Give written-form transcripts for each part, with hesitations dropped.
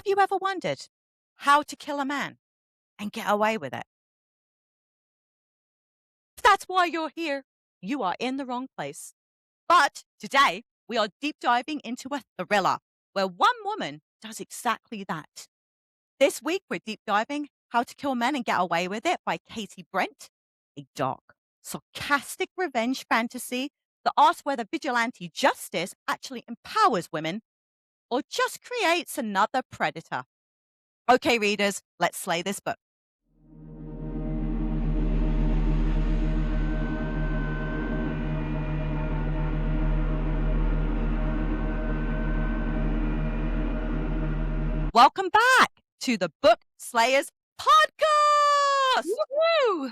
Have you ever wondered how to kill a man and get away with it? If that's why you're here, you are in the wrong place. But today, we are deep diving into a thriller where one woman does exactly that. This week, we're deep diving How to Kill Men and Get Away with It by Katy Brent, a dark, sarcastic revenge fantasy that asks whether vigilante justice actually empowers women or just creates another predator. Okay, readers, let's slay this book. Welcome back to the Book Slayers podcast. Woo-hoo!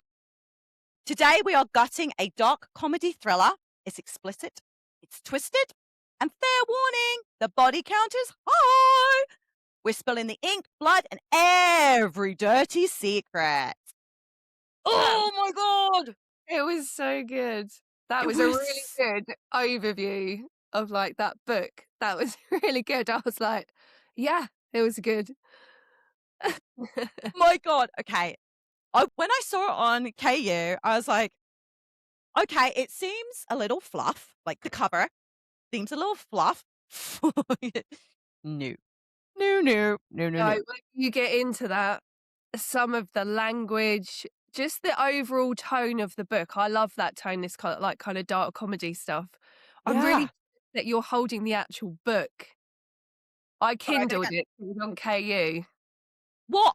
Today we are gutting a dark comedy thriller. It's explicit, it's twisted, and fair warning, the body count is high. We're spilling the ink, blood, and every dirty secret. Oh my God! It was so good. That was a really good overview of like that book. That was really good. I was like, yeah, it was good. My God. Okay. When I saw it on KU, I was like, okay, it seems a little fluff. Like the cover seems a little fluff. No. No, when you get into that, some of the language, just the overall tone of the book. I love that tone, this kind of dark comedy stuff. I'm really Yeah. that you're holding the actual book. I kindled it on KU. Well,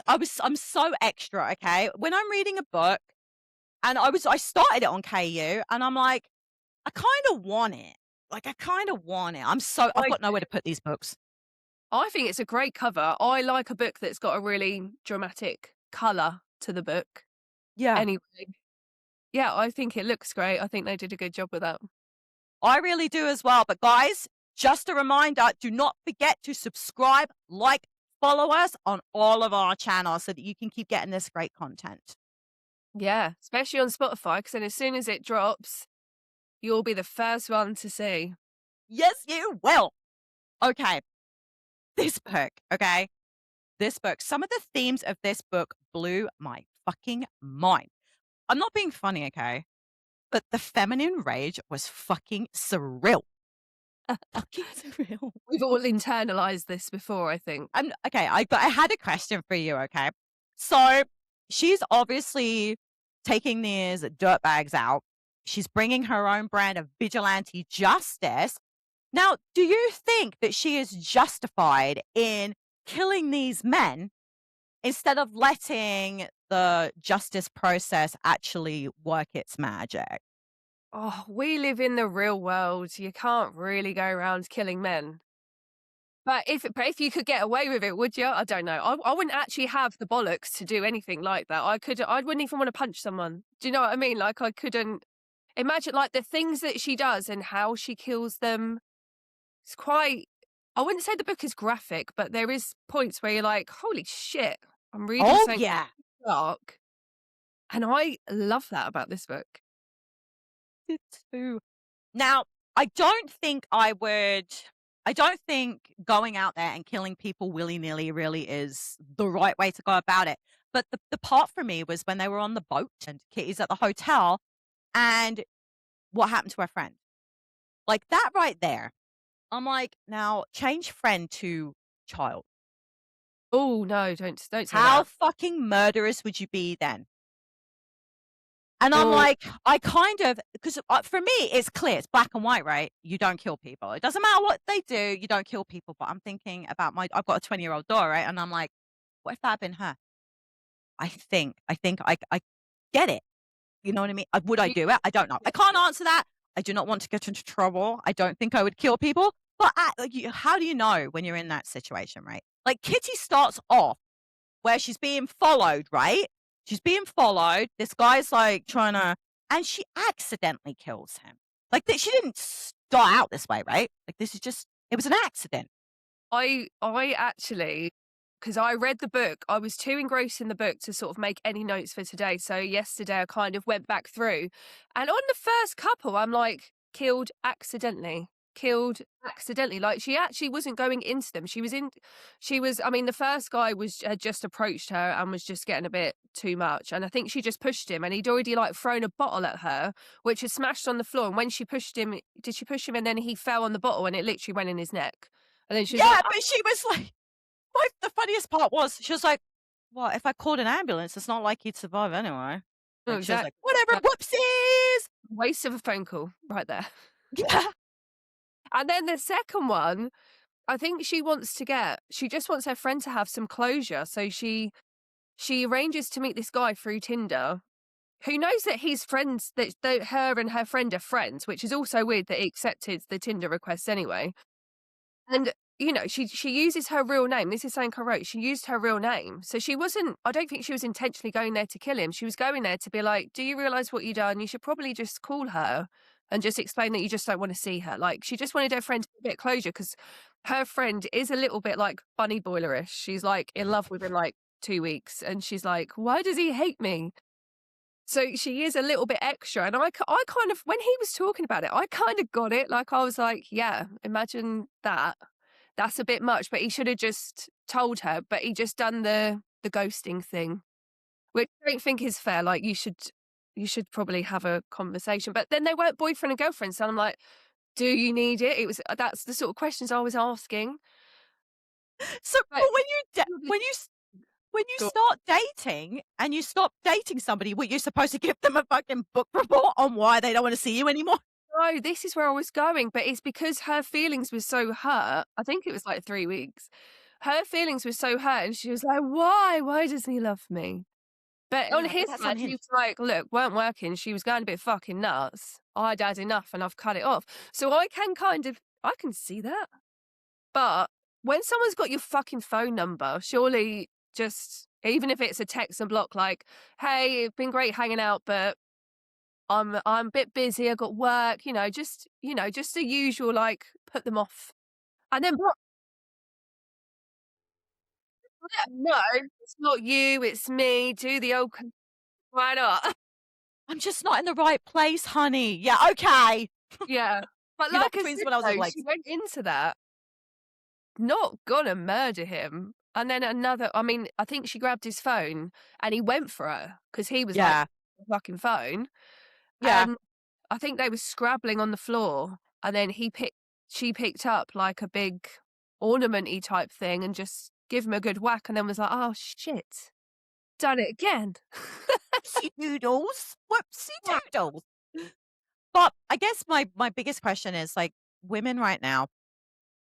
I'm so extra, okay? When I'm reading a book and I started it on KU and I'm like, I kind of want it. Like, I kind of want it. I've got nowhere to put these books. I think it's a great cover. I like a book that's got a really dramatic colour to the book. Yeah. Anyway, yeah, I think it looks great. I think they did a good job with that. I really do as well. But guys, just a reminder, do not forget to subscribe, like, follow us on all of our channels so that you can keep getting this great content. Yeah, especially on Spotify, because then as soon as it drops, you'll be the first one to see. Yes, you will. Okay. This book, some of the themes of this book blew my fucking mind. I'm not being funny, okay? But the feminine rage was fucking surreal. Fucking surreal. We've all internalized this before, I think. Okay, I had a question for you, okay? So she's obviously taking these dirtbags out. She's bringing her own brand of vigilante justice. Now, do you think that she is justified in killing these men instead of letting the justice process actually work its magic? Oh, we live in the real world. You can't really go around killing men. But if you could get away with it, would you? I don't know. I wouldn't actually have the bollocks to do anything like that. I wouldn't even want to punch someone. Do you know what I mean? Like I couldn't imagine like the things that she does and how she kills them. It's quite, I wouldn't say the book is graphic, but there is points where you're like, holy shit, I'm reading something dark. And I love that about this book. It too. Now, I don't think going out there and killing people willy-nilly really is the right way to go about it. But the part for me was when they were on the boat and Kitty's at the hotel and what happened to her friend. Like that right there. I'm like, now change friend to child. Oh, no, don't say How that. fucking murderous would you be then? And I'm like, because for me, it's clear, it's black and white, right? You don't kill people. It doesn't matter what they do, you don't kill people. But I'm thinking about I've got a 20-year-old daughter, right? And I'm like, what if that had been her? I think I get it. You know what I mean? Would I do it? I don't know. I can't answer that. I do not want to get into trouble. I don't think I would kill people. But how do you know when you're in that situation, right? Like Kitty starts off where she's being followed, right? She's being followed. This guy's like trying to, and she accidentally kills him. Like she didn't start out this way, right? Like it was an accident. I actually, because I read the book, I was too engrossed in the book to sort of make any notes for today. So yesterday I kind of went back through and on the first couple, I'm like, killed accidentally. killed accidentally. Like, she actually wasn't going into them. I mean, the first guy had just approached her and was just getting a bit too much. And I think she just pushed him, and he'd already like thrown a bottle at her, which had smashed on the floor. And when she pushed him, did she push him? And then he fell on the bottle and it literally went in his neck. And then she was Yeah, like, but she was like, the funniest part was she was like, "Well, if I called an ambulance, it's not like he'd survive anyway." oh, Like she was exactly. like, "Whatever, whoopsies." Waste of a phone call right there. Yeah. And then the second one, I think she just wants her friend to have some closure. So she arranges to meet this guy through Tinder who knows that he's friends, that her and her friend are friends, which is also weird that he accepted the Tinder request anyway. And, you know, she uses her real name. This is something I wrote. She used her real name. So I don't think she was intentionally going there to kill him. She was going there to be like, do you realize what you've done? You should probably just call her and just explain that you just don't want to see her. Like, she just wanted her friend to get a bit closure because her friend is a little bit like bunny boilerish. She's like in love with him like 2 weeks. And she's like, why does he hate me? So she is a little bit extra. And I kind of, when he was talking about it, I kind of got it. Like, I was like, yeah, imagine that. That's a bit much, but he should have just told her, but he just done the ghosting thing, which I don't think is fair. Like, you should probably have a conversation. But then they weren't boyfriend and girlfriend. So I'm like, do you need it? That's the sort of questions I was asking. So, but But when you Go- start dating and you stop dating somebody, what, you're supposed to give them a fucking book report on why they don't want to see you anymore? no, this is where I was going, but it's because her feelings were so hurt. I think it was like 3 weeks. Her feelings were so hurt, and she was like, "Why? Why doesn't he love me?" But on Yeah, but his that's side, on he him. was like, "Look, weren't working. She was going a bit fucking nuts. I'd had enough, and I've cut it off." So I can see that. But when someone's got your fucking phone number, surely just even if it's a text and block, like, "Hey, it's been great hanging out, but I'm a bit busy. I got work." Just the usual, like, put them off, and then block. Let 'em know it's not you, it's me. Do the old. Why not? I'm just not in the right place, honey. Yeah, okay. Yeah. But You're not like I between said, someone else's though, legs. she went into that not gonna murder him. And then I mean, I think she grabbed his phone and he went for her because he was like, Yeah, fucking phone. yeah. And I think they were scrabbling on the floor. And then she picked up like a big ornamenty type thing and just give him a good whack and then was like, oh shit, done it again. Whoopsie doodles. Whoopsie doodles. But I guess my biggest question is, like, women right now,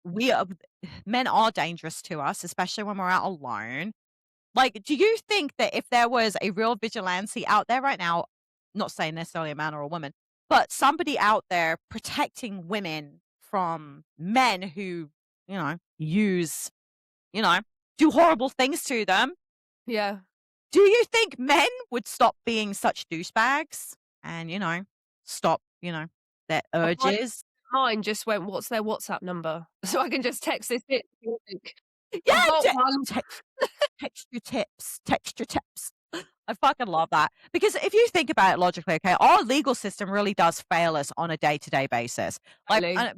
we are men are dangerous to us, especially when we're out alone. Like, do you think that if there was a real vigilante out there right now, not saying necessarily a man or a woman, but somebody out there protecting women from men who, use, do horrible things to them, Yeah. do you think men would stop being such douchebags and, stop, their urges? Mine just went, "What's their WhatsApp number?" So I can just text this bit. Yeah, I've got one. text your tips. Text your tips. I fucking love that. Because if you think about it logically, okay, our legal system really does fail us on a day-to-day basis. Like, Totally.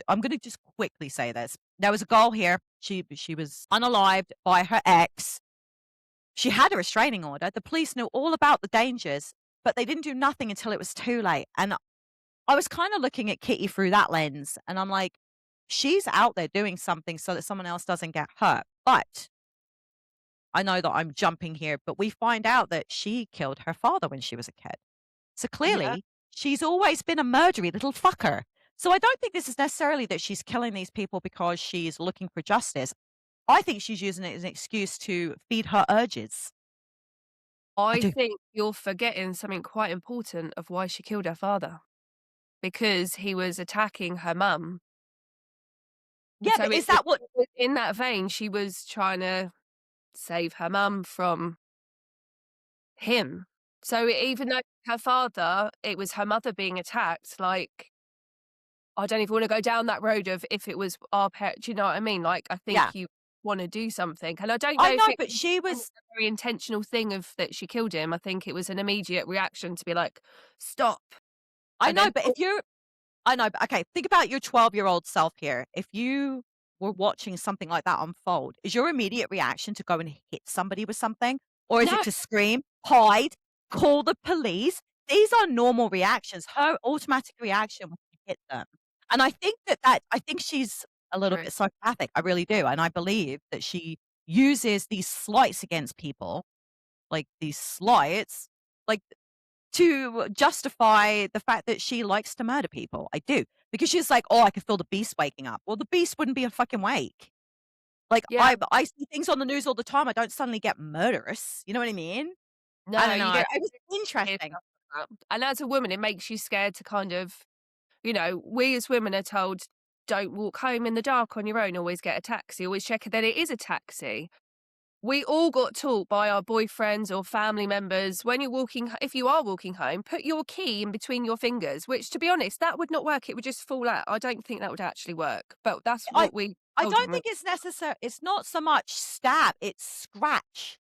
I'm gonna just quickly say this. There was a girl here. She was unalived by her ex. She had a restraining order. The police knew all about the dangers, but they didn't do nothing until it was too late. And I was kind of looking at Kitty through that lens, and I'm like, she's out there doing something so that someone else doesn't get hurt. But I know that I'm jumping here, but we find out that she killed her father when she was a kid. So Yeah. clearly, she's always been a murdery little fucker. So I don't think this is necessarily that she's killing these people because she's looking for justice. I think she's using it as an excuse to feed her urges. I I do. think you're forgetting something quite important of why she killed her father, because he was attacking her mum. Yeah, So but is that what? in that vein, she was trying to save her mum from him. So even though her father, it was her mother being attacked, like, I don't even wanna go down that road of if it was our parent, do you know what I mean? Like, I Yeah, think you wanna do something, and I don't know I if know, it but she was was. a very intentional thing of that she killed him. I think it was an immediate reaction to be like, "Stop," I and know, then but if you're I know, but okay, think about your 12-year-old self here. If you were watching something like that unfold, is your immediate reaction to go and hit somebody with something? Or is it No, to scream, hide, call the police? These are normal reactions. Her automatic reaction was to hit them. And I think she's a little true. bit psychopathic. I really do. And I believe that she uses these slights against people, like these slights, like to justify the fact that she likes to murder people. I do. Because she's like, "Oh, I can feel the beast waking up." Well, the beast wouldn't be a fucking wake. Like, Yeah, I see things on the news all the time. I don't suddenly get murderous. You know what I mean? I no, don't you know. don't It was hear interesting. stuff like that. And as a woman, it makes you scared to kind of, we as women are told, don't walk home in the dark on your own, always get a taxi, always check that it is a taxi. We all got taught by our boyfriends or family members when you're walking, if you are walking home, put your key in between your fingers, which to be honest, that would not work. It would just fall out. I don't think that would actually work, but that's I what we I told don't them. think it's necessary. It's not so much stab, it's scratch.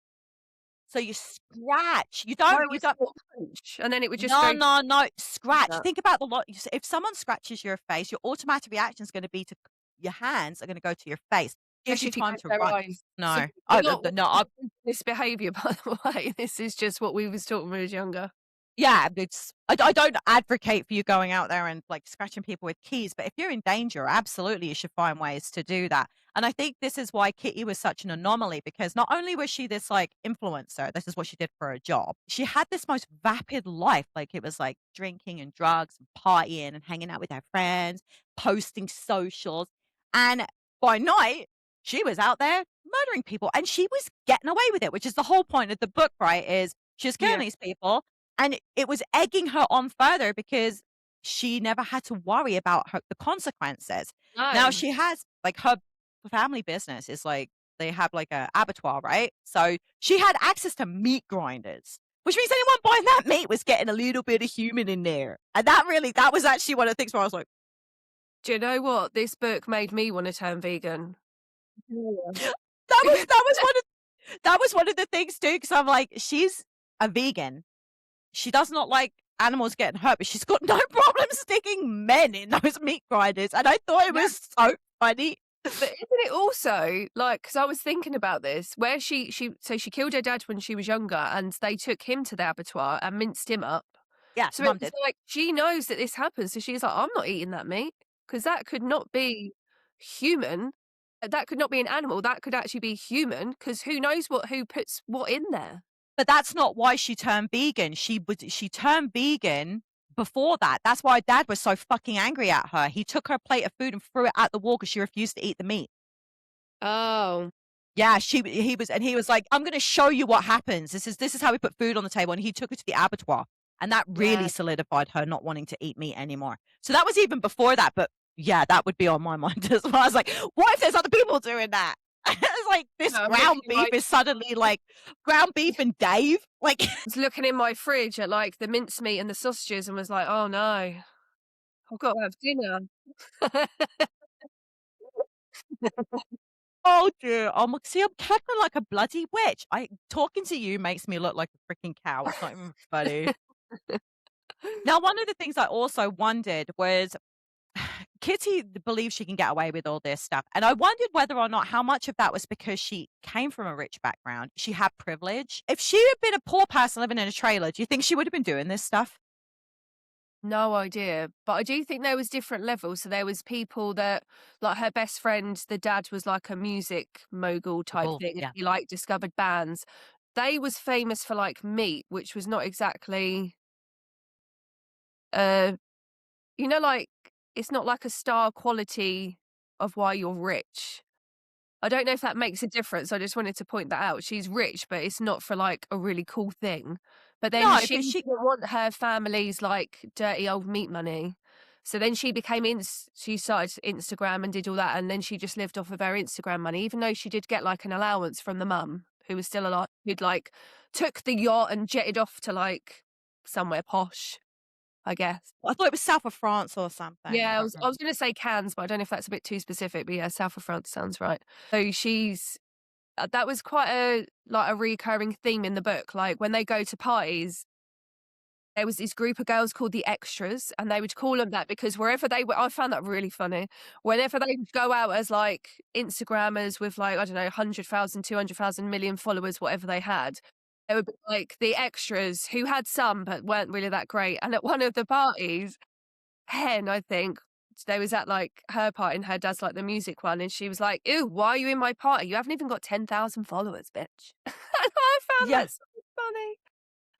So you scratch. Mine You was don't thought punch, and then it would just no, go no, no, scratch. that. Think about the lot if someone scratches your face, your automatic reaction is gonna be to your hands are gonna go to your face. Gives you Especially if you time catch to their run. eyes. So No. we're I not no, I this behaviour, by the way. This is just what we was taught when we was younger. yeah, it's I don't advocate for you going out there and, like, scratching people with keys, but if you're in danger, absolutely, you should find ways to do that, and I think this is why Kitty was such an anomaly because not only was she this, like, influencer, this is what she did for a job, she had this most vapid life, like, it was, like, drinking and drugs and partying and hanging out with her friends, posting socials, and by night, she was out there murdering people, and she was getting away with it, which is the whole point of the book, right, is she was killing Yeah. these people and it was egging her on further because she never had to worry about the consequences. Now No. she has like her family business is like they have like a abattoir, right? So she had access to meat grinders, which means anyone buying that meat was getting a little bit of human in there. And that was actually one of the things where I was like, Do you know what? This book made me wanna turn vegan. Yeah. that was one of the things too, because I'm like, she's a vegan. She does not like animals getting hurt, but she's got no problem sticking men in those meat grinders, and I thought it Yeah. was so funny. But isn't it also like? Because I was thinking about this, where she killed her dad when she was younger, and they took him to the abattoir and minced him up. Yeah, So it mum was did. like she knows that this happens, so she's like, "I'm not eating that meat because that could not be human. That could not be an animal. That could actually be human because who puts what in there." But that's not why she turned vegan. She turned vegan before that. That's why dad was so fucking angry at her. He took her plate of food and threw it at the wall because she refused to eat the meat. Oh, Yeah, he was like, "I'm gonna show you what happens. This is how we put food on the table," and he took her to the abattoir, and that really yeah. solidified her not wanting to eat meat anymore. So that was even before that, but yeah, that would be on my mind as well. I was like, "What if there's other people doing that?" It's like this No, I'm ground looking in beef is suddenly like ground beef and Dave. Like, my fridge at like the mincemeat and the sausages and was like, "Oh no, I've got to have dinner." oh dear, see, I'm cackling like a bloody witch. I talking to you makes me look like a freaking cow. It's not even funny. Now, one of the things I also wondered was Kitty believes she can get away with all this stuff. And I wondered whether or not how much of that was because she came from a rich background. She had privilege. If she had been a poor person living in a trailer, do you think she would have been doing this stuff? No idea, but I do think there was different levels. So there was people that, like her best friend, the dad was like a music mogul type Oh, thing, and yeah. he like discovered bands. They was famous for like meat, which was not exactly, uh, like it's not like a star quality of why you're rich. I don't know if that makes a difference. I just wanted to point that out. She's rich, but it's not for like a really cool thing. But then No, she but didn't want her family's like dirty old meat money. So then she she started Instagram and did all that. And then she just lived off of her Instagram money, even though she did get like an allowance from the mum who was still alive, who'd like took the yacht and jetted off to like somewhere posh, I guess. I thought it was south of France or something. I Yeah, don't I remember. was gonna say Cannes, but I don't know if that's a bit too specific. But yeah, south of France sounds right. So that was quite a recurring theme in the book. Like when they go to parties, there was this group of girls called the extras, and they would call them that because wherever they were, I found that really funny. Whenever they would go out as like Instagrammers with like, I don't know, 100,000, 200,000 million followers, whatever they had, they would be like the extras who had some but weren't really that great. And at one of the parties, Hen, I think, they was at like her party and her dad's like the music one, and she was like, "Ew, why are you in my party? You haven't even got 10,000 followers, bitch." And I found Yeah, that so funny.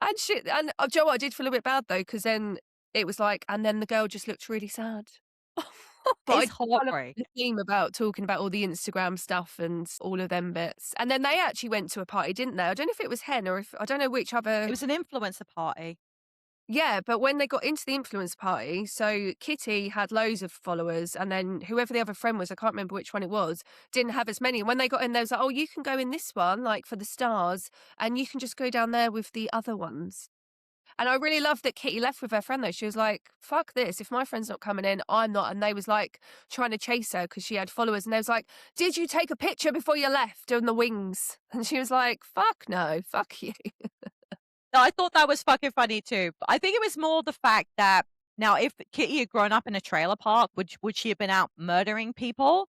And shit, and do you know what? I did feel a bit bad though, because then it was like, and then the girl just looked really sad. But I it's did kind of heartbreak. the theme about talking about all the Instagram stuff and all of them bits. And then they actually went to a party, didn't they? I don't know if it was Hen or if I don't know which It other. was an influencer party. Yeah, but when they got into the influence party, so Kitty had loads of followers, and then whoever the other friend was, I can't remember which one it was, didn't have as many. And when they got in, they was like, "Oh, you can go in this one, like for the stars, and you can just go down there with the other ones." And I really loved that Kitty left with her friend though. She was like, "Fuck this! If my friend's not coming in, I'm not." And they was like trying to chase her because she had followers, and they was like, "Did you take a picture before you left on the wings?" And she was like, "Fuck no, fuck you." No, I thought that was fucking funny too. But I think it was more the fact that now, if Kitty had grown up in a trailer park, would she have been out murdering people?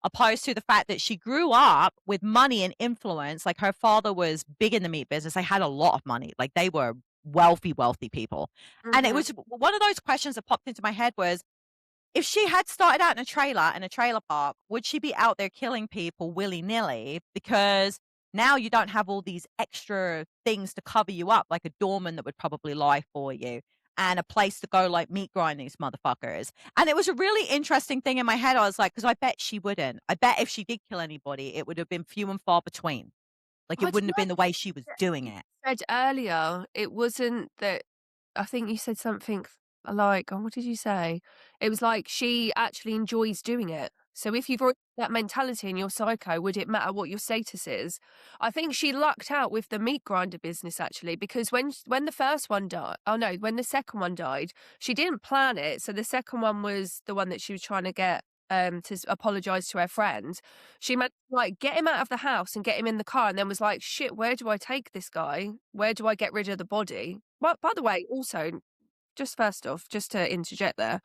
Opposed to the fact that she grew up with money and influence. Like her father was big in the meat business. They had a lot of money. Like they were wealthy, wealthy people. And it Mhm. was one of those questions that popped into my head was if she had started out in a trailer park, would she be out there killing people willy-nilly? Because now you don't have all these extra things to cover you up, like a doorman that would probably lie for you and a place to go like meat grind these motherfuckers. And it was a really interesting thing in my head. I was like, because I bet she wouldn't. I bet if she did kill anybody, it would have been few and far between. Like I it don't wouldn't have been the way she was know. doing You it. said earlier it wasn't that. I think you said something like, oh, what did you say? It was like she actually enjoys doing it. So if you've already got that mentality and you're psycho, would it matter what your status is? I think she lucked out with the meat grinder business actually, because when the first one died, oh no, when the second one died, she didn't plan it. So the second one was the one that she was trying to get to apologize to her friend. She managed to like get him out of the house and get him in the car, and then was like, "Shit, where do I take this guy? Where do I get rid of the body?" Well, by the way, also, just first off, just to interject there,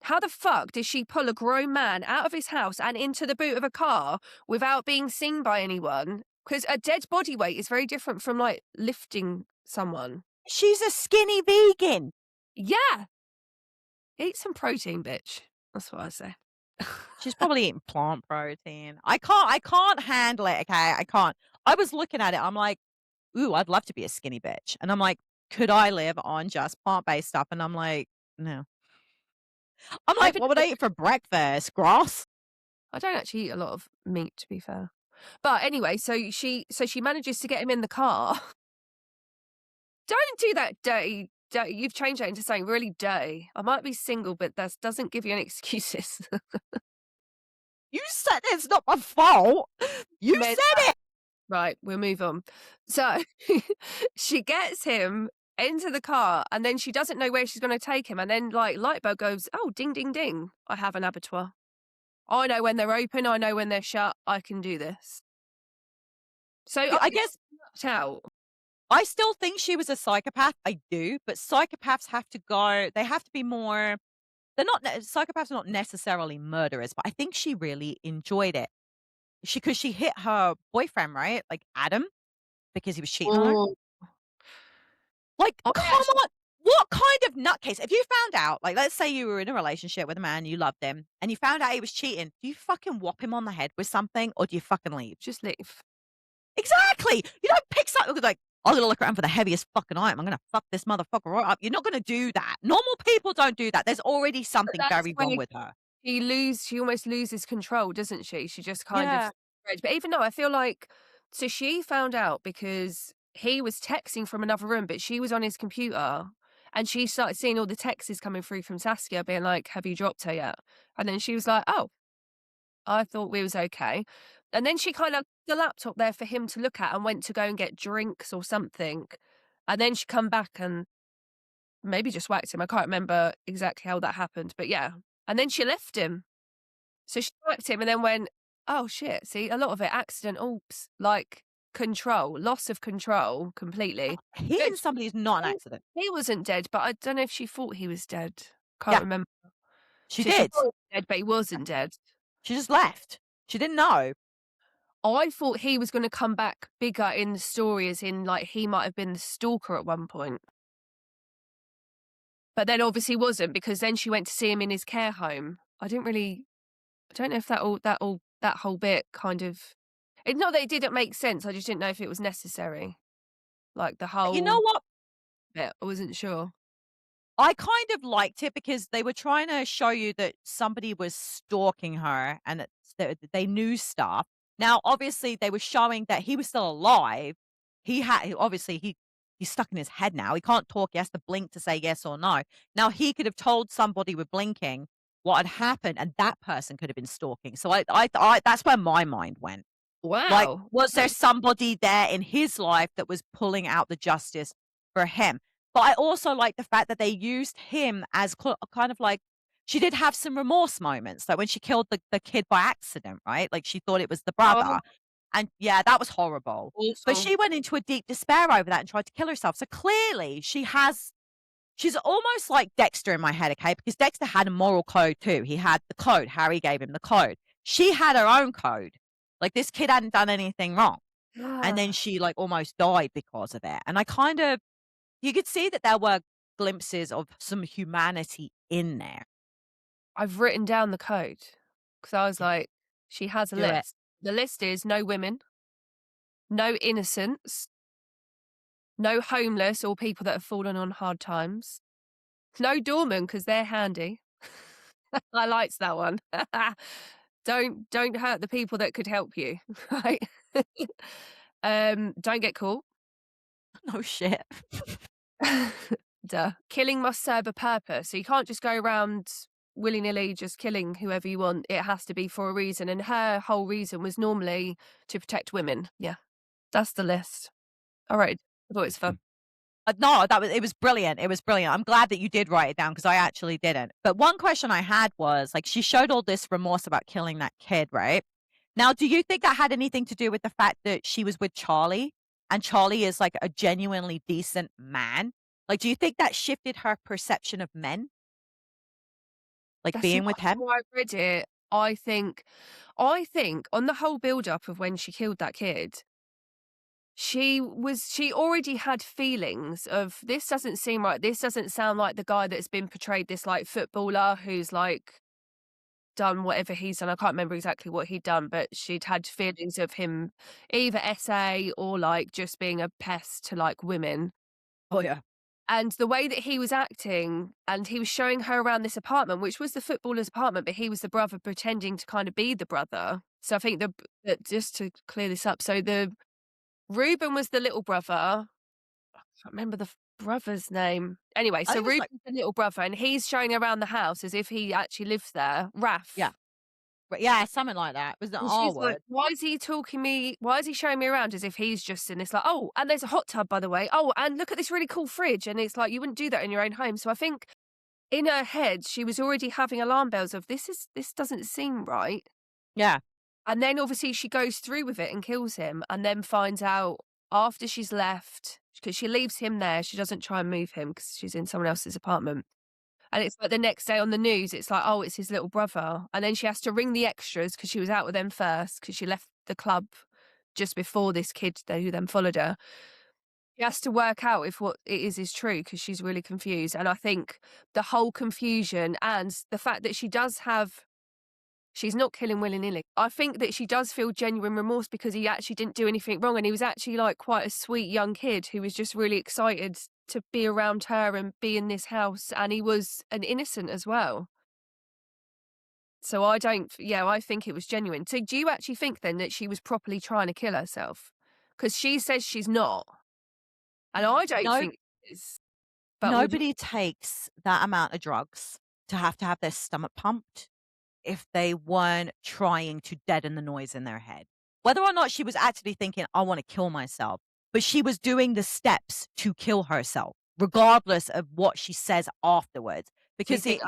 how the fuck did she pull a grown man out of his house and into the boot of a car without being seen by anyone? Because a dead body weight is very different from like lifting someone. She's a skinny vegan. Yeah, eat some protein, bitch. That's what I say. She's probably eating plant protein. I can't handle it, okay? I can't. I was looking at it, I'm like, "Ooh, I'd love to be a skinny bitch." And I'm like, "Could I live on just plant-based stuff?" And I'm like, "No." I'm like, Maybe "What would I eat for breakfast? Grass?" I don't actually eat a lot of meat, to be fair. But anyway, so she manages to get him in the car. Don't do that dirty. You've changed that into something really dirty. I might be single, but that doesn't give you any excuses. You said it's not my fault. You Men- said it. right, we'll move on. So she gets him into the car, and then she doesn't know where she's going to take him. And then, like, light bulb goes, "Oh, ding, ding, ding! I have an abattoir. I know when they're open. I know when they're shut. I can do this." So Yeah, I I guess worked out. I still think she was a psychopath. I do, but psychopaths have to go they have to be more they're not psychopaths are not necessarily murderers, but I think she really enjoyed it. Because she hit her boyfriend, right? Like, Adam, because he was cheating on her. Oh, Like, I come actually on. What kind of nutcase if you found out, like, let's say you were in a relationship with a man, you loved him, and you found out he was cheating, do you fucking whop him on the head with something or do you fucking leave? just leave. Exactly. You don't pick something like, "I'm gonna look around for the heaviest fucking item. I'm gonna fuck this motherfucker right up." You're not gonna do that. Normal people don't do that. There's already But something that's very where wrong with her. she almost loses control, doesn't she? She just kind of Yeah. but even though I feel like so she found out because he was texting from another room, but she was on his computer and she started seeing all the texts coming through from Saskia being like, "Have you dropped her yet?" And then she was like, "Oh, I thought we was okay." And then she kind of left the laptop there for him to look at and went to go and get drinks or something. And then she come back and maybe just whacked him. I can't remember exactly how that happened, but yeah. And then she left him. So she whacked him and then went, "Oh shit, see, a lot of it accident, oops." Like control, loss of control completely. Hitting Which somebody is not an he accident. he wasn't dead, but I don't know if she thought he was dead. Can't Yeah, remember. she So she did. thought he was dead, but he wasn't dead. She just left. She didn't know. I thought he was gonna come back bigger in the story, as in, like, he might have been the stalker at one point. But then obviously wasn't, because then she went to see him in his care home. I don't know if that whole bit kind of, it's not that it didn't make sense, I just didn't know if it was necessary. Like the You know whole what? bit, I wasn't sure. I kind of liked it because they were trying to show you that somebody was stalking her and that they knew stuff. Now, obviously, they were showing that he was still alive. Obviously he's stuck in his head now. He can't talk. He has to blink to say yes or no. Now he could have told somebody with blinking what had happened, and that person could have been stalking. So I that's where my mind went. Like, Wow. was there Okay. somebody there in his life that was pulling out the justice for him? But I also like the fact that they used him as kind of like she did have some remorse moments, like when she killed the kid by accident, right? Like, she thought it was the Oh, brother, and yeah, that was horrible. But awful. she went into a deep despair over that and tried to kill herself. So clearly she's almost like Dexter in my head, okay? Because Dexter had a moral code too. He had the code. Harry gave him the code. She had her own code. Like, this kid hadn't done anything wrong. And then she, like, almost died because of it. And I kind of you could see that there were glimpses of some humanity in there. I've written down the code because I was Yeah, like, she has a do it. list. The list is no women, no innocents, no homeless or people that have fallen on hard times, no doorman because they're handy. I liked that one. Don't hurt the people that could help you, right? Don't get caught. No shit. Duh. Killing must serve a purpose. So you can't just go around willy-nilly just killing whoever you want. It has to be for a reason. And her whole reason was normally to protect women. Yeah. That's the list. All right. I thought it was fun. No, it was brilliant, it was brilliant. I'm glad that you did write it down because I actually didn't. But one question I had was, like, she showed all this remorse about killing that kid, right? Now, do you think that had anything to do with the fact that she was with Charlie, and Charlie is, like, a genuinely decent man? Like, do you think that shifted her perception of men, like, That's being not with him? how I read it. I think on the whole build up of when she killed that kid, she already had feelings of, this doesn't seem right. This doesn't sound like the guy that's been portrayed, this like footballer who's like done whatever he's done. I can't remember exactly what he'd done, but she'd had feelings of him either SA or like just being a pest to like women. Oh, yeah. And the way that he was acting, and he was showing her around this apartment, which was the footballer's apartment, but he was the brother pretending to kind of be the brother. So I think that just to clear this up, so the Reuben was the little brother. I can't remember the brother's name. Anyway, I so think it was like Reuben's the little brother, and he's showing her around the house as if he actually lives there. yeah, Raph. but yeah, something like that. Was the And R she's like, word. why is he showing me around as if he's just in this, like, oh, and there's a hot tub, by the way. Oh, and look at this really cool fridge. And it's like, you wouldn't do that in your own home. So I think in her head, she was already having alarm bells of, this doesn't seem right. Yeah. And then obviously she goes through with it and kills him, and then finds out after she's left, because she leaves him there. She doesn't try and move him because she's in someone else's apartment. And it's like the next day on the news, it's like, oh, it's his little brother. And then she has to ring the extras because she was out with them first, because she left the club just before this kid who then followed her. She has to work out if what it is true, because she's really confused. And I think the whole confusion and the fact that she's not killing willy-nilly. I think that she does feel genuine remorse because he actually didn't do anything wrong, and he was actually like quite a sweet young kid who was just really excited to be around her and be in this house, and he was an innocent as well. So I think it was genuine. So do you actually think then that she was properly trying to kill herself? Because she says she's not, and I don't No think she is. But would you? Nobody takes that amount of drugs to have their stomach pumped if they weren't trying to deaden the noise in their head. Whether or not she was actually thinking, "I wanna kill myself," but she was doing the steps to kill herself, regardless of what she says afterwards, Do you because think?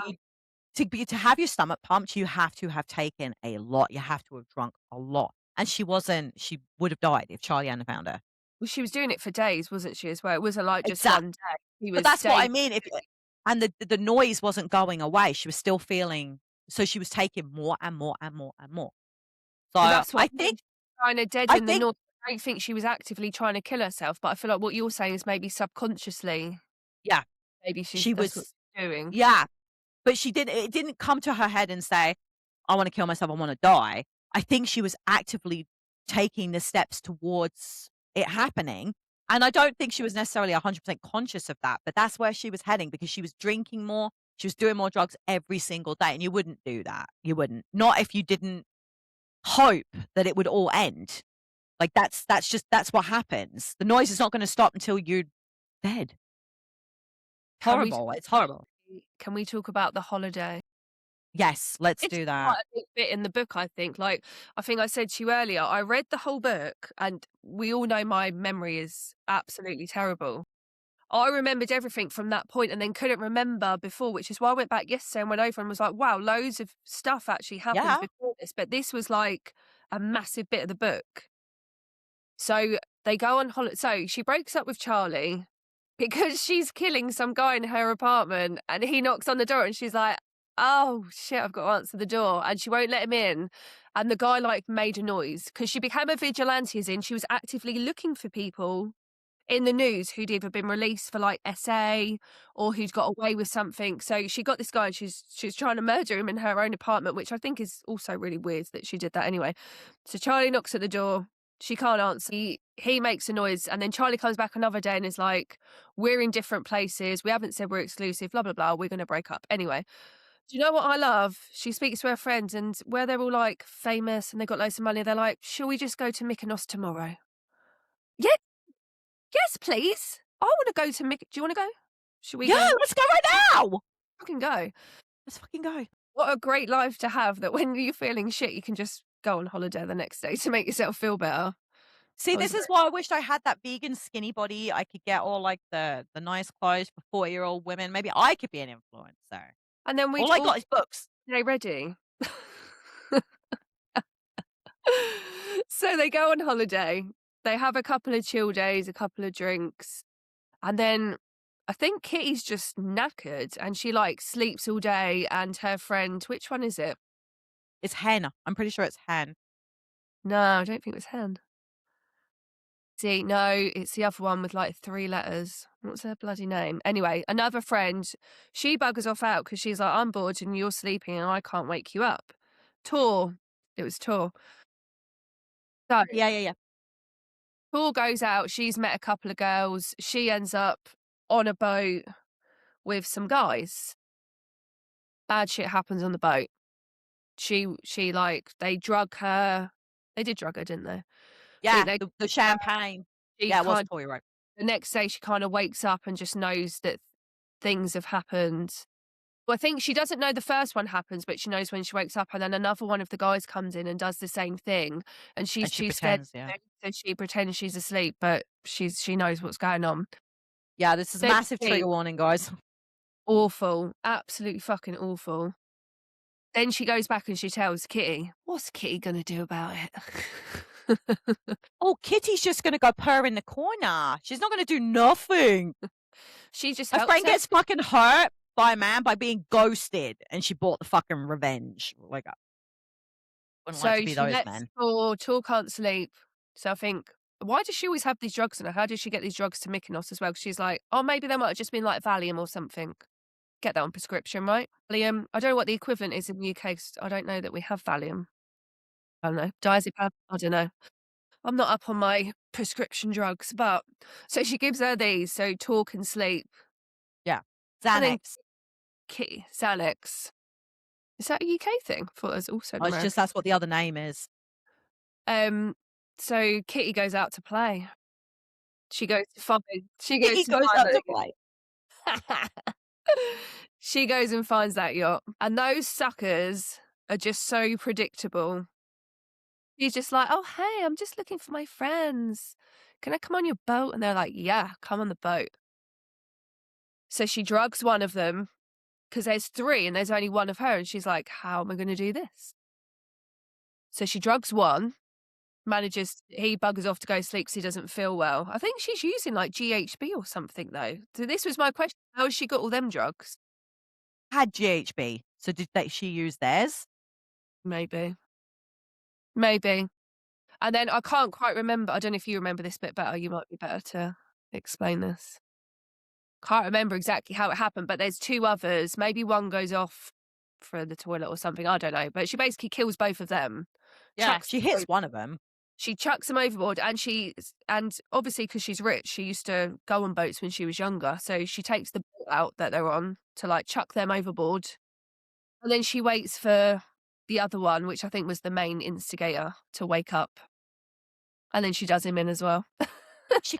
to have your stomach pumped, you have to have taken a lot, you have to have drunk a lot. and she would have died if Charlie hadn't found her. Well, she was doing it for days, wasn't she, as well? It wasn't like just Exact one day. She But was that's what I days. mean, if and the noise wasn't going away, she was still feeling, so she was taking more and more and more and more. So, Well, that's what I I think mean, trying to I deaden the think noise. I don't think she was actively trying to kill herself, but I feel like what you're saying is maybe subconsciously, yeah, maybe she that's what was she's doing. yeah, but it didn't come to her head and say, "I wanna kill myself, I wanna die." I think she was actively taking the steps towards it happening, and I don't think she was necessarily 100% conscious of that, but that's where she was heading because she was drinking more, she was doing more drugs every single day, and you wouldn't do that. You wouldn't. Not if you didn't hope that it would all end. Like, that's what happens. The noise is not gonna stop until you're dead. Can we Horrible, it's horrible. can we talk about the holiday? Yes, let's It's do that. quite a big bit in the book, I think. Like, I think I said to you earlier, I read the whole book, and we all know my memory is absolutely terrible. I remembered everything from that point and then couldn't remember before, which is why I went back yesterday and went over and was like, wow, loads of stuff actually happens Yeah. before this. But this was like a massive bit of the book. So they go on holiday. So she breaks up with Charlie because she's killing some guy in her apartment and he knocks on the door and she's like, oh shit, I've got to answer the door. And she won't let him in. And the guy like made a noise because she became a vigilante, as in she was actively looking for people in the news who'd either been released for like SA or who'd got away with something. So she got this guy and she's trying to murder him in her own apartment, which I think is also really weird that she did that anyway. So Charlie knocks at the door. She can't answer. He makes a noise and then Charlie comes back another day and is like, we're in different places. We haven't said we're exclusive, blah, blah, blah. We're going to break up. Anyway, do you know what I love? She speaks to her friends and where they're all like famous and they've got loads of money, they're like, shall we just go to Mykonos tomorrow? Yeah, yes, please. I wanna go to Mick do you wanna go? Should we Yeah, go? let's go right now! Fucking go. Let's fucking go. What a great life to have that when you're feeling shit, you can just go on holiday the next day to make yourself feel better. See, I was this is very why I wished I had that vegan skinny body. I could get all, like, the nice clothes for 40-year-old women. Maybe I could be an influencer. and then we'd All I all got is books. stay ready. So they go on holiday. They have a couple of chill days, a couple of drinks, and then I think Kitty's just knackered and she, like, sleeps all day and her friend which one is it? It's hen. I'm pretty sure it's hen. No, I don't think it was Hen. See, no, it's the other one with like 3 letters. What's her bloody name? Anyway, another friend, she buggers off out because she's like, I'm bored and you're sleeping and I can't wake you up. Tor, it was Tor. So Yeah, yeah, yeah. Tor goes out, she's met a couple of girls, she ends up on a boat with some guys. Bad shit happens on the boat. She like they drug her. They did drug her, didn't they? Yeah, They the champagne. she Yeah, it was kind Tory, right. the next day she kind of wakes up and just knows that things have happened. Well, I think she doesn't know the first one happens, but she knows when she wakes up, and then another one of the guys comes in and does the same thing, and she's And she too scared pretends, yeah. to move, so she pretends she's asleep, but she knows what's going on. Yeah, this is Then massive she trigger warning, guys. awful, absolutely fucking awful. Then she goes back and she tells Kitty. What's Kitty gonna do about it? Oh, Kitty's just gonna go purr in the corner. She's not gonna do nothing. She just Her helps friend her. gets fucking hurt by a man by being ghosted, and she bought the fucking revenge. Like, I wouldn't like to So be she those lets men. Tor can't sleep. So I think, why does she always have these drugs in her? How did she get these drugs to Mykonos as well? 'Cause she's like, oh, maybe they might have just been like Valium or something. Get that on prescription, right? Valium. I don't know what the equivalent is in the UK. 'Cause I don't know that we have Valium. I don't know. Diazepam. I don't know. I'm not up on my prescription drugs, but so she gives her these so Tor can sleep. Yeah. And then Xanax. Kitty, Xanax. Is that a UK thing? I thought that was also an Oh, it's just American. that's what the other name is. Um, so Kitty goes out to play. She goes to find she goes Kitty to goes find out to the play. she goes and finds that yacht, and those suckers are just so predictable. She's just like, "Oh, hey, I'm just looking for my friends. Can I come on your boat?" And they're like, "Yeah, come on the boat." So she drugs one of them because there's 3 and there's only one of her, and she's like, "How am I gonna do this?" So she drugs one, he buggers off to go sleep 'cause he doesn't feel well. I think she's using, like, GHB or something, though. So this was my question, how has she got all them drugs? Had GHB. So did she use theirs? Maybe. Maybe. And then I can't quite remember, I don't know if you remember this bit better, you might be better to explain this. Can't remember exactly how it happened, but there's 2 others, maybe one goes off for the toilet or something, I don't know, but she basically kills both of them, Yeah, chucks she them hits over one of them. she chucks them overboard, and obviously because she's rich, she used to go on boats when she was younger, so she takes the boat out that they're on to, like, chuck them overboard, and then she waits for the other one, which I think was the main instigator, to wake up, and then she does him in as well. She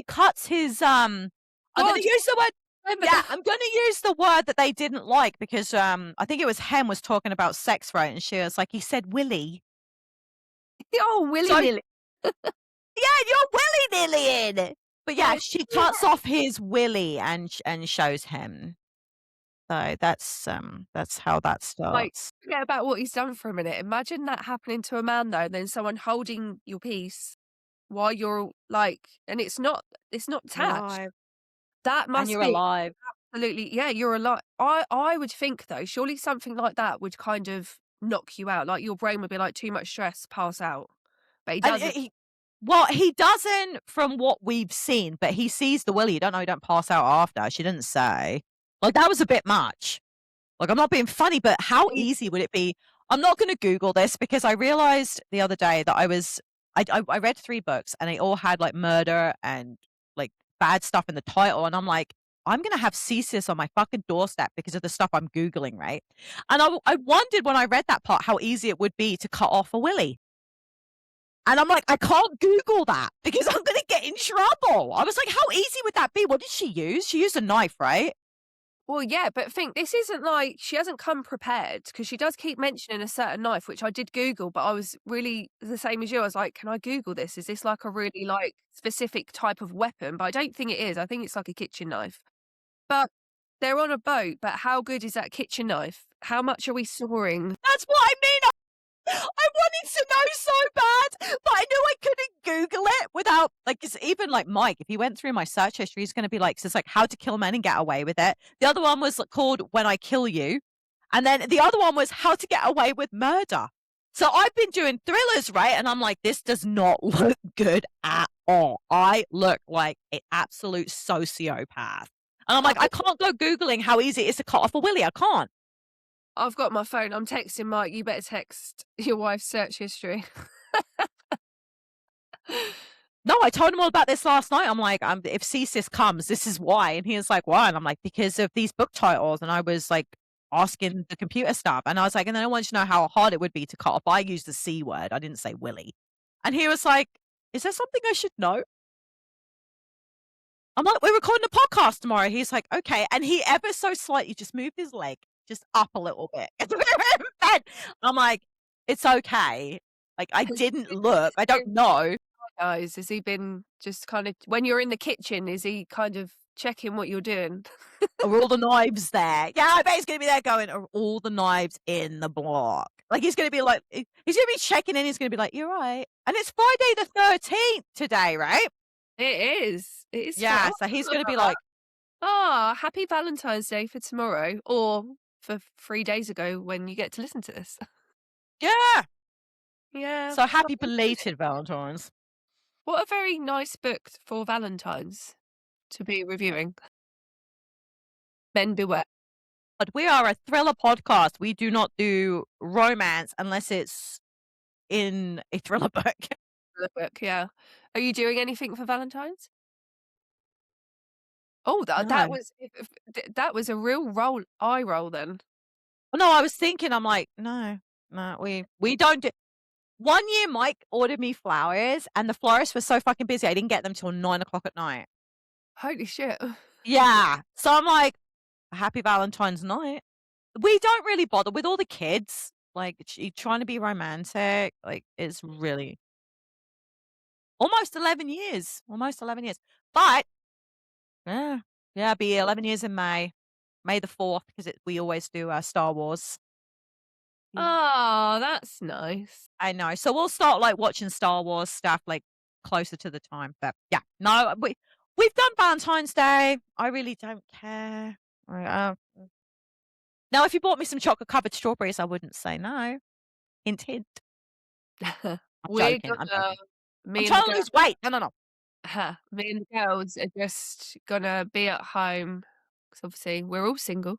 cuts his, I'm gonna God, use the word remember yeah, that? I'm gonna use the word that they didn't like because, I think it was Hen was talking about sex, right? And she was like, "He said willy." Oh, So willy-nilly. yeah, you're willy-nillying. But yeah, Like, she yeah. cuts off his willy and shows him. So that's how that Like, starts. forget about what he's done for a minute. Imagine that happening to a man though, and then someone holding your piece while you're like, and it's not attached. Alive. That And must you're be alive. absolutely, yeah, you're alive. I would think though, surely something like that would kind of knock you out. Like your brain would be like too much stress, pass out. But he And doesn't. he doesn't from what we've seen, but he sees the willy. You don't know, he don't pass out after. She didn't say. Like, that was a bit much. Like, I'm not being funny, but how He, easy would it be? I'm not gonna Google this because I realized the other day that I read 3 books and they all had, like, murder and, like, bad stuff in the title, and I'm like, "I'm gonna have CSIS on my fucking doorstep because of the stuff I'm Googling," right? And I wondered when I read that part how easy it would be to cut off a willy. And I'm like, "I can't Google that because I'm gonna get in trouble." I was like, "How easy would that be?" What did she use? She used a knife, right? well, yeah, but think this isn't like she hasn't come prepared because she does keep mentioning a certain knife, which I did Google, but I was really the same as you. I was like, can I Google this? Is this like a really like specific type of weapon? But I don't think it is. I think it's like a kitchen knife. But they're on a boat. But how good is that kitchen knife? How much are we sawing? That's what I mean. I wanted to know so bad, but I knew I couldn't Google it without like 'cause even like Mike, if he went through my search history, he's gonna be like, so it's like how to kill men and get away with it. The other one was called When I Kill You. And then the other one was how to get away with murder. So I've been doing thrillers, right? And I'm like, this does not look good at all. I look like an absolute sociopath. And I'm like, I can't go Googling how easy it is to cut off a willy. I can't. I've got my phone. I'm texting Mike. You better text your wife's search history. No, I told him all about this last night. I'm like, if CSIS comes, this is why. And he was like, why? And I'm like, because of these book titles. And I was like, asking the computer stuff. And I was like, and then I want you to know how hard it would be to cut off. I used the C word. I didn't say Willie. And he was like, is there something I should know? I'm like, we're recording a podcast tomorrow. He's like, okay. And he ever so slightly just moved his leg just up a little bit. We were in bed. I'm like, it's okay. Like, I Has didn't has look. I he don't know. guys, has he been just kind of when you're in the kitchen, is he kind of checking what you're doing? Are all the knives there? Yeah, I bet he's gonna be there going, "Are all the knives in the block?" Like, he's gonna be like he's gonna be checking in, he's gonna be like, "You're right." And it's Friday the 13th today, right? It is. It is Yeah, so he's gonna be like, Ah, happy Valentine's Day for tomorrow or for 3 days ago when you get to listen to this. "Yeah." Yeah. So happy belated Valentine's. What a very nice book for Valentine's to be reviewing. Men beware. But we are a thriller podcast. We do not do romance unless it's in a thriller book. The book, yeah. Are you doing anything for Valentine's? Oh, that No. was that was a real eye roll then. Well, no, I was thinking, I'm like, "No, no, we don't do." One year, Mike ordered me flowers, and the florist was so fucking busy, I didn't get them till 9 o'clock at night. Holy shit. Yeah. So I'm like, "Happy Valentine's night." We don't really bother with all the kids, like, trying to be romantic, like, it's really almost 11 years. But, yeah, yeah, it'll be 11 years in May, May the 4th, because we always do, Star Wars. Oh, that's nice. I know. So we'll start, like, watching Star Wars stuff, like, closer to the time, but yeah. No, we've done Valentine's Day. I really don't care. Now, if you bought me some chocolate-covered strawberries, I wouldn't say no. Hint, hint. I'm We're joking, I'm gonna joking. I'm me and the trying to girl lose weight. No, no, no. me and the girls are just gonna be at home because obviously we're all single.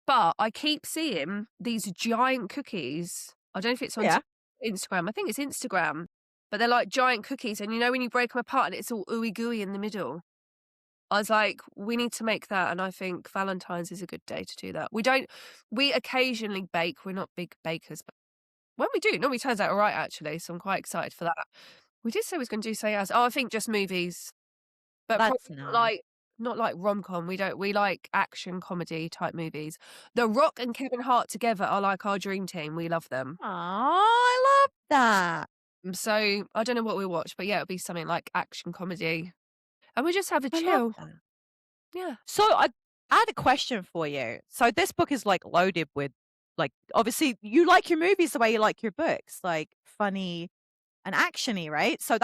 But I keep seeing these giant cookies. I don't know if it's on Yeah. Instagram. I think it's Instagram. But they're like giant cookies, and you know when you break them apart and it's all ooey gooey in the middle? I was like, "We need to make that," and I think Valentine's is a good day to do that. We occasionally bake, we're not big bakers, but when we do, it normally turns out all right, actually, so I'm quite excited for that. We did say we was gonna do something else. Oh, I think just movies, but probably That's nice. not like rom-com, we like action comedy type movies. The Rock and Kevin Hart together are like our dream team, we love them. Aw, I love that. So, I don't know what we'll watch, but yeah, it'll be something like action comedy, and we just have a I love chill. that. Yeah. So I had a question for you. So this book is, like, loaded with, like, obviously you like your movies the way you like your books, like, funny and actiony, right? So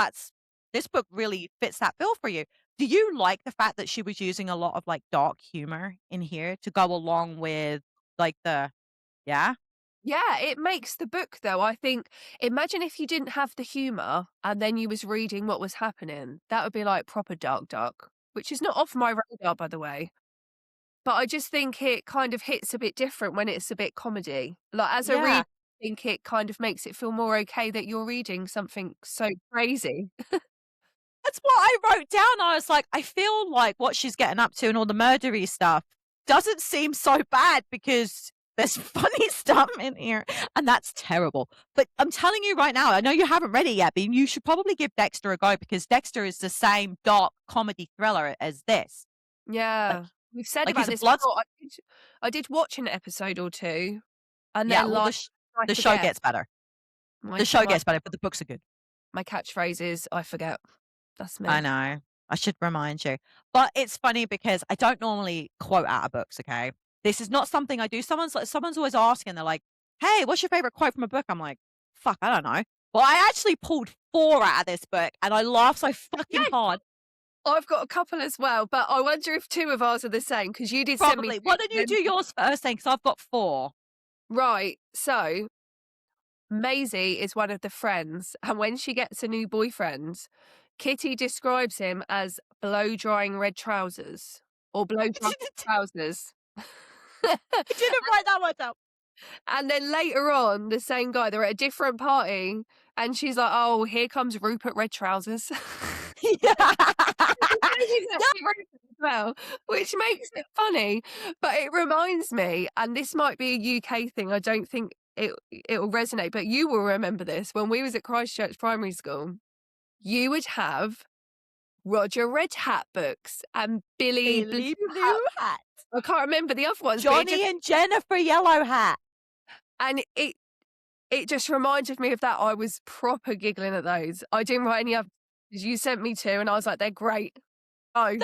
this book really fits that bill for you. Do you like the fact that she was using a lot of, like, dark humor in here to go along with, like, yeah? Yeah, it makes the book though. I think imagine if you didn't have the humour and then you was reading what was happening. That would be like proper dark, which is not off my radar, by the way. But I just think it kind of hits a bit different when it's a bit comedy. Like as a reader, Yeah. I think it kind of makes it feel more okay that you're reading something so crazy. That's what I wrote down. I was like, I feel like what she's getting up to and all the murdery stuff doesn't seem so bad because there's funny stuff in here, and that's terrible. But I'm telling you right now, I know you haven't read it yet, but you should probably give Dexter a go because Dexter is the same dark comedy thriller as this. Like, Yeah. We've said like he's about a this blood. before. I did watch an episode or two and Yeah, then well, like I the show forget. gets better. My The show my gets better, but the books are good. my catchphrase is I forget. That's I me. know. I should remind you. But it's funny because I don't normally quote out of books, okay? This is not something I do. Someone's always asking, they're like, "Hey, what's your favorite quote from a book?" I'm like, "Fuck, I don't know." Well, I actually pulled 4 out of this book and I laughed so fucking Yeah, hard. I've got a couple as well, but I wonder if 2 of ours are the same because you did send me Probably. 2 Why don't you do then yours first then? Because I've got 4. right, so Maisie is one of the friends, and when she gets a new boyfriend, Kitty describes him as blow-drying red trousers or blow-drying trousers. I didn't write that one down. And then later on, the same guy, they're at a different party, and she's like, "Oh, here comes Rupert Red Trousers." He's Yeah. actually Rupert as well, which makes it funny, but it reminds me, and this might be a UK thing, I don't think it'll resonate, but you will remember this. When we was at Christchurch Primary School, you would have Roger Red Hat books and Billy Blue Billy Hat. Blue Hat. I can't remember the other ones, but Johnny and Jennifer Yellow Hat. and it just reminded me of that. I was proper giggling at those. I didn't write any others. You sent me 2, and I was like, "They're great." Oh,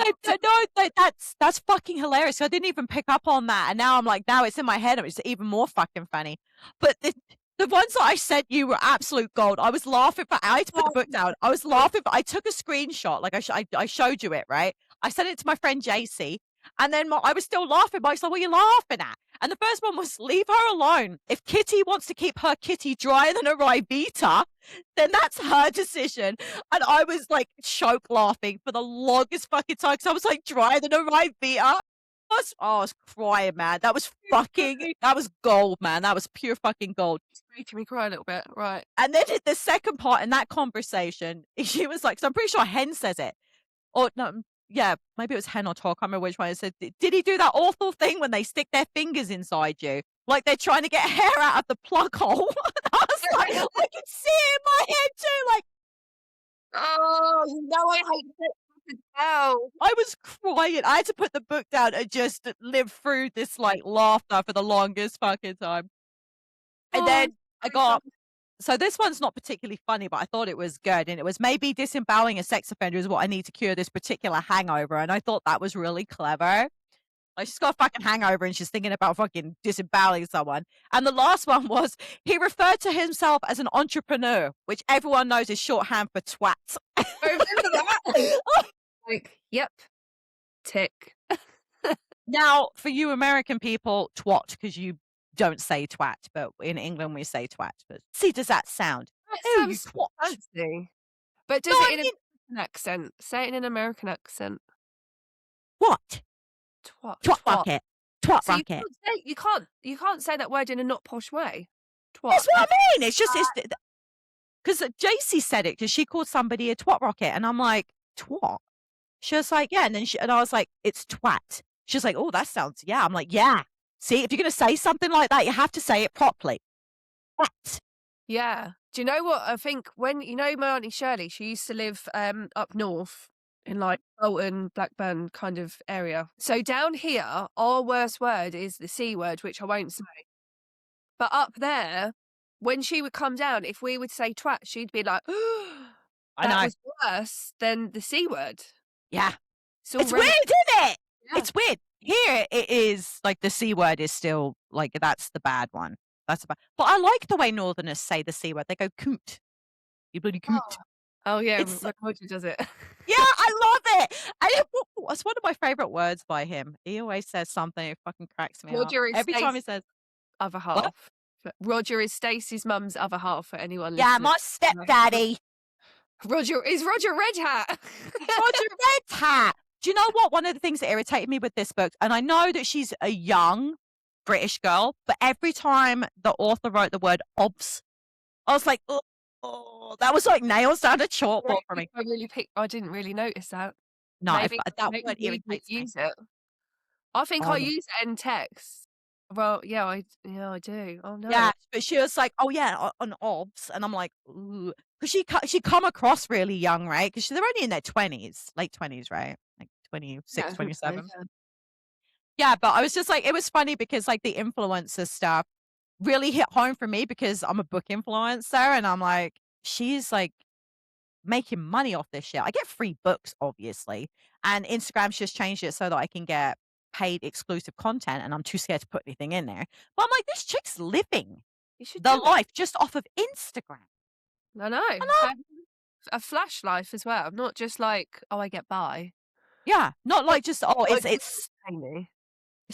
That's fucking hilarious. I didn't even pick up on that, and now I'm like, now it's in my head, and it's even more fucking funny. But the ones that I sent you were absolute gold. I was laughing. I had to put the book down. I was laughing. I took a screenshot, like I showed you it, right? I sent it to my friend JC, and then I was still laughing. Mike's like, "What are you laughing at?" And the first one was, "Leave her alone. If Kitty wants to keep her kitty drier than a Ribita, then that's her decision." And I was like choke laughing for the longest fucking time because I was like drier than a Ribita. I was crying, man. That was gold, man. That was pure fucking gold. it's making me cry a little bit. Right. And then the second part in that conversation, she was like, so I'm pretty sure Hen says it. Or no, yeah, maybe it was Hen or Talk. I can't remember which one. It said, did he do that awful thing when they stick their fingers inside you? Like they're trying to get hair out of the plug hole. I was like, I could see it in my head too. Like, Oh, no, I hate it. Oh, I was crying. I had to put the book down and just live through this like laughter for the longest fucking time. And oh, then I got so this one's not particularly funny, but I thought it was good. And it was maybe disemboweling a sex offender is what I need to cure this particular hangover. And I thought that was really clever. Like, she's got a fucking hangover and she's thinking about fucking disemboweling someone. And the last one was, he referred to himself as an entrepreneur, which everyone knows is shorthand for twat. I remember that. Like, yep, tick. Now, for you American people, twat, because you don't say twat, but in England we say twat. But see, does that sound? That Oh, you sounds twat. fancy. But No, does it I in an mean, American accent? Say it in an American accent. what? Twat. Twat Twat. rocket. Twat So rocket. you can't say that word in a not posh way. Twat. That's what I mean. It's just, because JC said it because she called somebody a twat rocket. And I'm like, twat? She was like, yeah. And I was like, it's twat. She's like, oh, that sounds, yeah. I'm like, yeah. See, if you're going to say something like that, you have to say it properly. Twat. Yeah. Do you know what? I think when, you know, my Auntie Shirley, she used to live up north in like Bolton, Blackburn kind of area. So down here, our worst word is the C word, which I won't say. But up there, when she would come down, if we would say twat, she'd be like, I that know. was worse than the C word. Yeah. It's It's already- weird, isn't it? Yeah. It's weird. Here it is like the C word is still like, that's the bad one. That's the bad. But I like the way Northerners say the C word. They go coot. You bloody coot. Oh yeah, It's- Roger does it. Yeah, I love it. It's one of my favorite words by him. He always says something that fucking cracks me up. Roger is Every time he says, other half. Roger is Stacey's mum's other half for anyone yeah, listening. my stepdaddy. Roger Red Hat. Roger Red Hat. Do you know what? One of the things that irritated me with this book, and I know that she's a young British girl, but every time the author wrote the word obs, I was like, oh, that was like nails down a chalkboard for me. I didn't really notice that. No, Maybe that we word irritates me. use it. I think I use it in text. Well, yeah, I do. Oh no. Yeah, but she was like, "Oh yeah, on obs," and I'm like, "Ooh," because she come across really young, right? Because they're only in their 20s, late 20s, right? Like 26, Yeah, 27. yeah. Yeah, but I was just like, it was funny because like the influencer stuff really hit home for me because I'm a book influencer, and I'm like, she's like making money off this shit. I get free books, obviously, and Instagram's just changed it so that I can get paid exclusive content, and I'm too scared to put anything in there. But I'm like, this chick's living You should the do it. life just off of Instagram. I know. know. A flash life as well, not just like, oh, I get by. Yeah, not like just it's Tiny.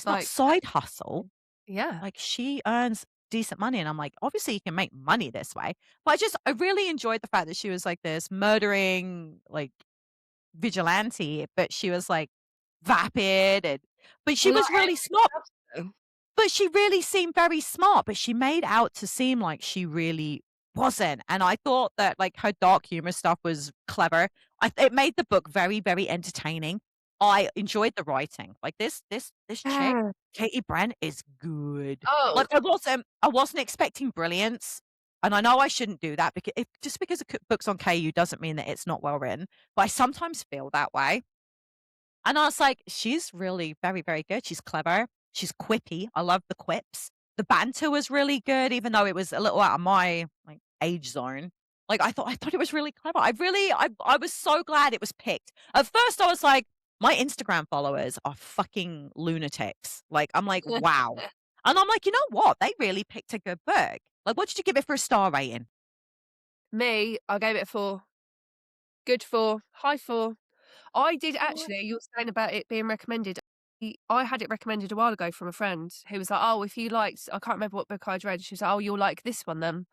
not like- side hustle. Yeah. Like she earns decent money, and I'm like, obviously you can make money this way. But I really enjoyed the fact that she was like this murdering like vigilante, but she was like vapid, but she Well, was not really smart. though. But she really seemed very smart, but she made out to seem like she really wasn't. And I thought that like her dark humor stuff was clever. It made the book very, very entertaining. I enjoyed the writing. Like this chick, Yeah. Katy Brent, is good. Oh, Like I wasn't expecting brilliance. And I know I shouldn't do that because just because a book's on KU doesn't mean that it's not well written. But I sometimes feel that way. And I was like, she's really very, very good. She's clever. She's quippy. I love the quips. The banter was really good, even though it was a little out of my like age zone. Like I thought it was really clever. I was so glad it was picked. At first I was like, my Instagram followers are fucking lunatics. Like I'm like, wow. And I'm like, you know what? They really picked a good book. Like, what did you give it for a star rating? me, I gave it a 4. Good 4. High 4. I did actually, you were saying about it being recommended. I had it recommended a while ago from a friend who was like, oh, if you liked, I can't remember what book I'd read. She was like, oh, you'll like this one then.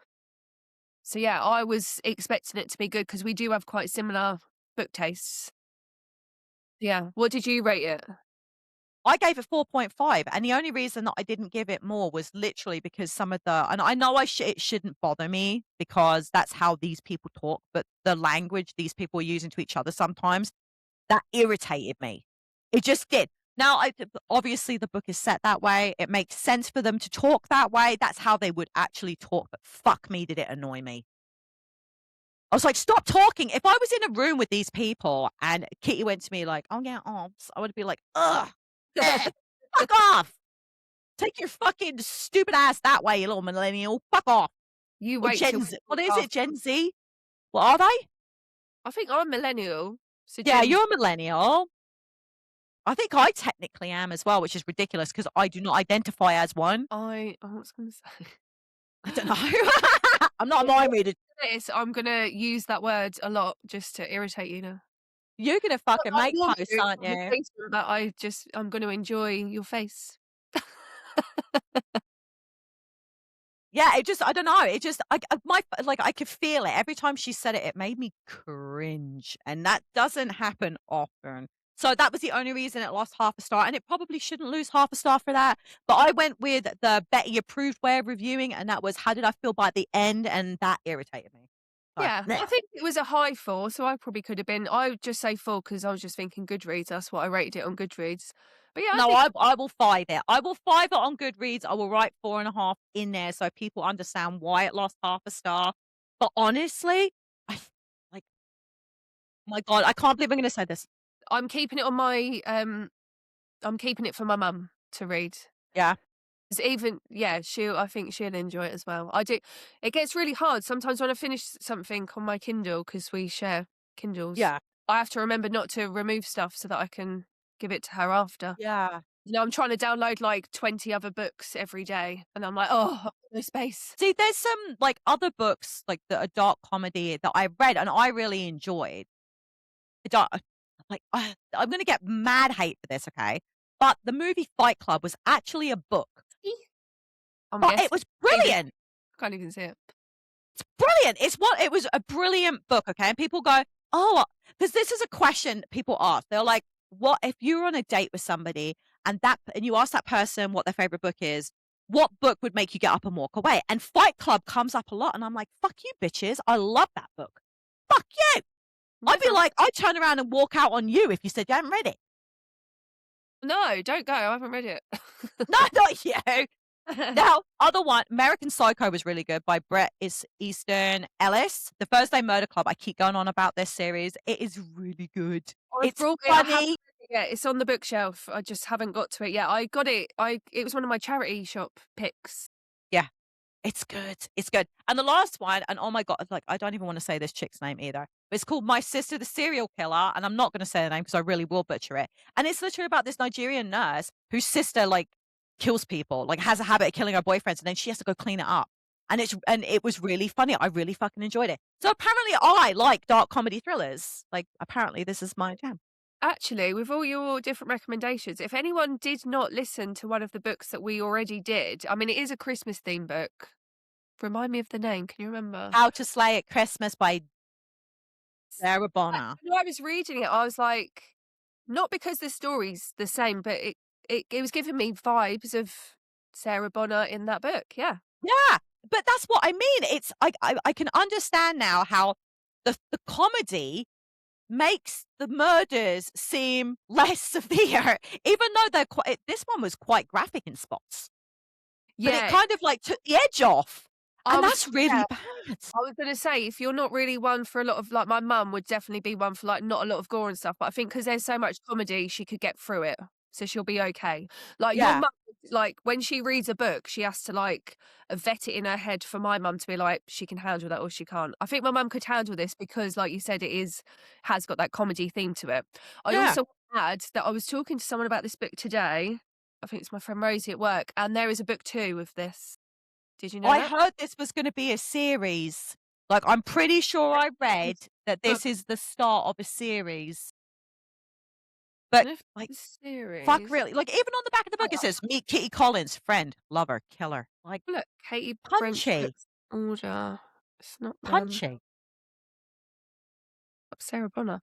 So yeah, I was expecting it to be good because we do have quite similar book tastes. Yeah. What did you rate it? I gave it 4.5, and the only reason that I didn't give it more was literally because some of the, and I know it shouldn't bother me because that's how these people talk, but the language these people are using to each other sometimes, that irritated me. It just did. Now, obviously the book is set that way. It makes sense for them to talk that way. That's how they would actually talk, but fuck me, did it annoy me. I was like, stop talking. If I was in a room with these people and Kitty went to me like, oh yeah, I would be like, ugh. Fuck off! Take your fucking stupid ass that way, you little millennial. Fuck off. You Or wait Gen till Z. What is it? Gen Z? What are they? I think I'm millennial. So Yeah, Gen- you're a millennial. I think I technically am as well, which is ridiculous because I do not identify as one. I was gonna say. I don't know. I'm not a mind reader. I'm gonna use that word a lot just to irritate you now. You're gonna fucking I make normally do posts, in aren't you? conversation, but I'm gonna enjoy your face. Yeah, it just I don't know, it just my like, I could feel it. Every time she said it, it made me cringe, and that doesn't happen often. So that was the only reason it lost half a star, and it probably shouldn't lose half a star for that, but I went with the Betty approved way of reviewing, and that was how did I feel by the end, and that irritated me. So, Yeah, bleh. I think it was a high 4, so I probably could have been I would just say 4 because I was just thinking Goodreads, that's what I rated it on Goodreads. But yeah, I No, think I will 5 it. I will 5 it on Goodreads. I will write 4.5 in there so people understand why it lost half a star. But honestly, I like, my God, I can't believe I'm gonna say this. I'm keeping it on my, I'm keeping it for my mum to read. Yeah, 'Cause even yeah, I think she'll enjoy it as well. I do it gets really hard sometimes when I finish something on my Kindle because we share Kindles. yeah, I have to remember not to remove stuff so that I can give it to her after. yeah. I'm trying to download like 20 other books every day, and I'm like, "Oh, I've got no space." See, there's some, like, other books, like, that are dark comedy that I read and I really enjoyed. Dark like, I'm gonna get mad hate for this, okay? But the movie Fight Club was actually a book, I'm but it guessing. was Maybe. brilliant. Can't even see it. It's brilliant. It was a brilliant book, okay? And people go, "Oh," because this is a question people ask. They're like, "What if you were on a date with somebody and you ask that person what their favorite book is, what book would make you get up and walk away?" And Fight Club comes up a lot, and I'm like, "Fuck you, bitches. I love that book. Fuck you." I'd be Never like, I'd turn around and walk out on you if you said you hadn't read it. No, don't go, I haven't read it. No, not you. Now, other one, American Psycho was really good by Easton Ellis. The Thursday Murder Club, I keep going on about this series. It is really good. I've It's brought it, I haven't funny. read it yet, it's on the bookshelf, I just haven't got to it yet. I got it it was one of my charity shop picks. Yeah, it's good. It's good. And the last one, and oh my God, like, I don't even want to say this chick's name either. But it's called My Sister the Serial Killer. And I'm not going to say the name because I really will butcher it. And it's literally about this Nigerian nurse whose sister, like, kills people, like, has a habit of killing her boyfriends. And then she has to go clean it up. And it was really funny. I really fucking enjoyed it. So apparently I like dark comedy thrillers. Like, apparently this is my jam. Actually, with all your different recommendations, if anyone did not listen to one of the books that we already did, I mean, it is a Christmas themed book. Remind me of the name, can you remember? How to Slay at Christmas by Sarah Bonner. When I was reading it, I was like, not because the story's the same, but it was giving me vibes of Sarah Bonner in that book, yeah. Yeah, but that's what I mean. It's I can understand now how the comedy makes the murders seem less severe, even though they're quite. This one was quite graphic in spots, but it Yeah, kind of like took the edge off, I and was that's really yeah. bad. I was gonna say, if you're not really one for a lot of like my mum would definitely be one for like not a lot of gore and stuff, but I think because there's so much comedy, she could get through it. So she'll be okay. Like your Yeah, mum, like when she reads a book, she has to like vet it in her head for my mum to be like, she can handle that or she can't. I think my mum could handle this because, like you said, has got that comedy theme to it. I yeah. also add that I was talking to someone about this book today. I think it's my friend Rosie at work, and there is a book 2 of this. Did you know I that? heard this was going to be a series. Like, I'm pretty sure I read that this is the start of a series, but If like. the Fuck, series. really? Like, even on the back of the book, it says, "Meet Kitty Collins, friend, lover, killer." Like, Look, Katy Brent punchy, puts order. It's not punchy. Sarah Bonner.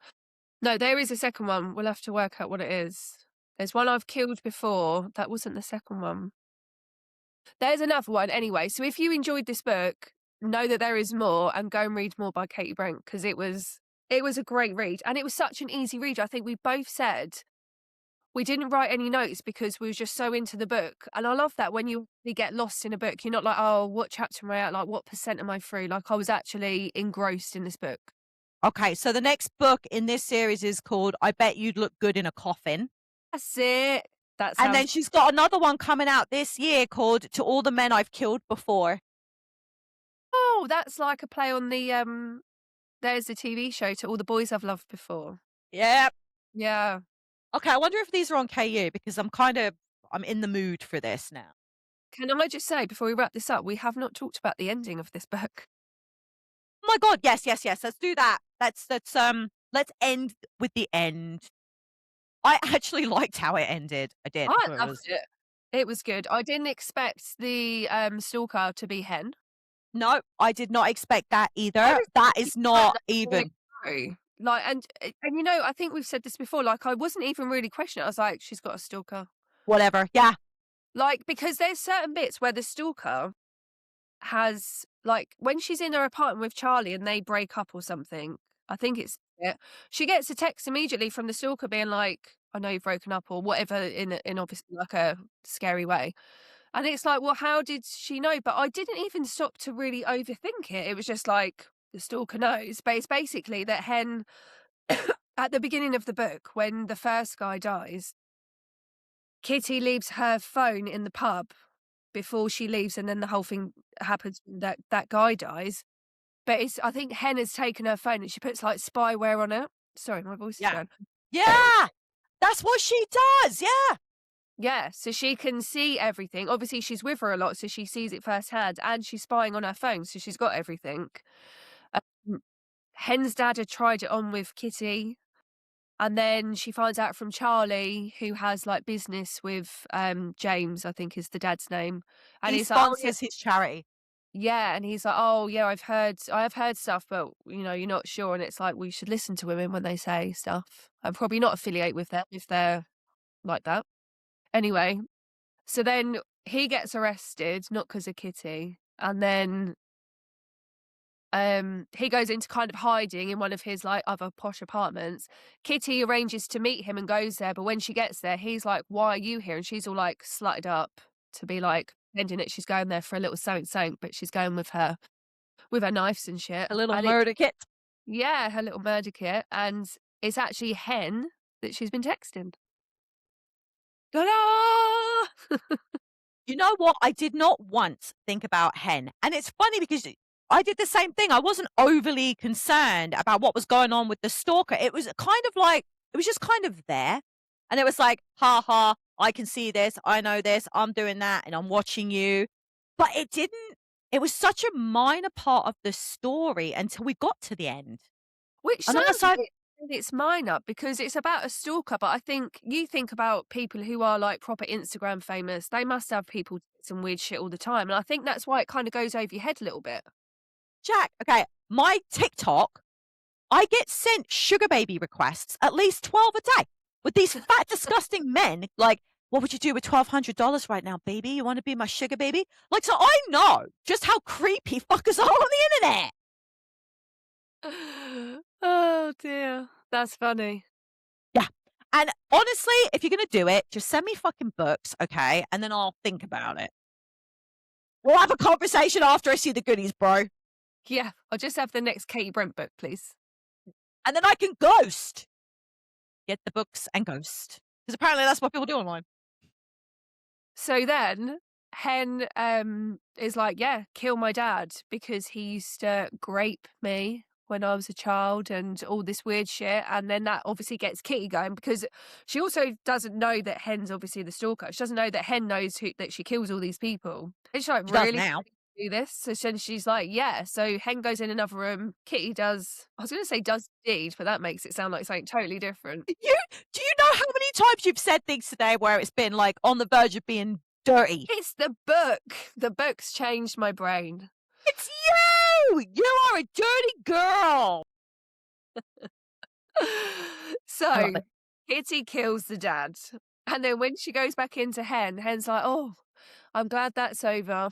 No, there is a second one. We'll have to work out what it is. There's one I've killed before. That wasn't the second one. There's another one anyway. So if you enjoyed this book, know that there is more and go and read more by Katy Brent because it was a great read and it was such an easy read. I think we both said we didn't write any notes because we were just so into the book. And I love that when you really get lost in a book, you're not like, oh, what chapter am I at? Like, what percent am I through? Like, I was actually engrossed in this book. Okay, so the next book in this series is called "I Bet You'd Look Good in a Coffin," That's it. That and then sounds. she's got another one coming out this year called "To All the Men I've Killed Before." Oh, that's like a play on the there's the TV show To All the Boys I've Loved Before. Yep. Yeah. Okay, I wonder if these are on KU because I'm in the mood for this now. Can I just say before we wrap this up, we have not talked about the ending of this book. Oh my god, yes, yes, yes. Let's do that. Let's end with the end. I actually liked how it ended. I did. I I thought it loved was it. It was good. I didn't expect the, stalker to be Hen. no, I did not expect that I either. was That really is glad not that was going even through. Like, and you know, I think we've said this before, like, I wasn't even really questioning it. I was like, "She's got a stalker." whatever. Yeah, Like, because there's certain bits where the stalker has like, when she's in her apartment with Charlie and they break up or something, I think it's it, she gets a text immediately from the stalker being like, "I know you've broken up," or whatever in obviously like a scary way. And it's like, well, how did she know? But I didn't even stop to really overthink it. It was just like the stalker knows. But it's basically that Hen at the beginning of the book, when the first guy dies, Kitty leaves her phone in the pub before she leaves, and then the whole thing happens when that guy dies. But it's I think Hen has taken her phone and she puts like spyware on it. Sorry, my voice is yeah, going. yeah. That's what she does. Yeah. Yeah, so she can see everything. Obviously, she's with her a lot, so she sees it firsthand, and she's spying on her phone, so she's got everything. Um, Hen's dad had tried it on with Kitty, and then she finds out from Charlie, who has like business with James, I think is the dad's name, and He he's like, "Oh yeah, sponsors his charity. yeah," and he's like, "Oh yeah, I have heard stuff, but you know, you're not sure." And it's like we should listen to women when they say stuff, and probably not affiliate with them if they're like that. Anyway, so then he gets arrested, not because of Kitty, and then, he goes into kind of hiding in one of his, like, other posh apartments. Kitty arranges to meet him and goes there, but when she gets there, he's like, "Why are you here?" And she's all, like, slutted up to be, like, pretending that she's going there for a little something something, but she's going with her knives and shit, A little and it's murder kit. yeah, her little murder kit, and it's actually Hen that she's been texting. Ta-da! You know what? I did not once think about Hen. And it's funny because I did the same thing. I wasn't overly concerned about what was going on with the stalker. It was kind of like, it was just kind of there. And it was like, ha ha, I can see this. I know this. I'm doing that and I'm watching you. But it was such a minor part of the story until we got to the end. Which And I was sounds a like, bit it's minor because it's about a stalker, but I think you think about people who are, like, proper Instagram famous, they must have people do some weird shit all the time, and I think that's why it kinda goes over your head a little bit. Jack, okay, my TikTok, I get sent sugar baby requests at least 12 a day with these fat, disgusting men like, "What would you do with $1,200 right now, baby? You wanna be my sugar baby?" Like, so I know just how creepy fuckers are on the internet. Oh, dear. That's funny. Yeah. And honestly, if you're gonna do it, just send me fucking books, okay? And then I'll think about it. We'll have a conversation after I see the goodies, bro. Yeah, I'll just have the next Katy Brent book, please. And then I can ghost. Get the books and ghost. Because apparently that's what people do online. So then Hen, is like, "Yeah, kill my dad because he used to grape me when I was a child and all this weird shit." And then that obviously gets Kitty going because she also doesn't know that Hen's obviously the stalker. She doesn't know that Hen knows that she kills all these people. And she's like, She does "Really? now. Do this?" So then she's like, "Yeah." So Hen goes in another room. Kitty does, I was gonna say does deed, but that makes it sound like something totally different. You do you know how many times you've said things today where it's been, like, on the verge of being dirty? It's the book. The book's changed my brain. It's you! You are a dirty girl. I love So, it. Kitty kills the dad, and then when she goes back into Hen's like, "Oh, I'm glad that's over.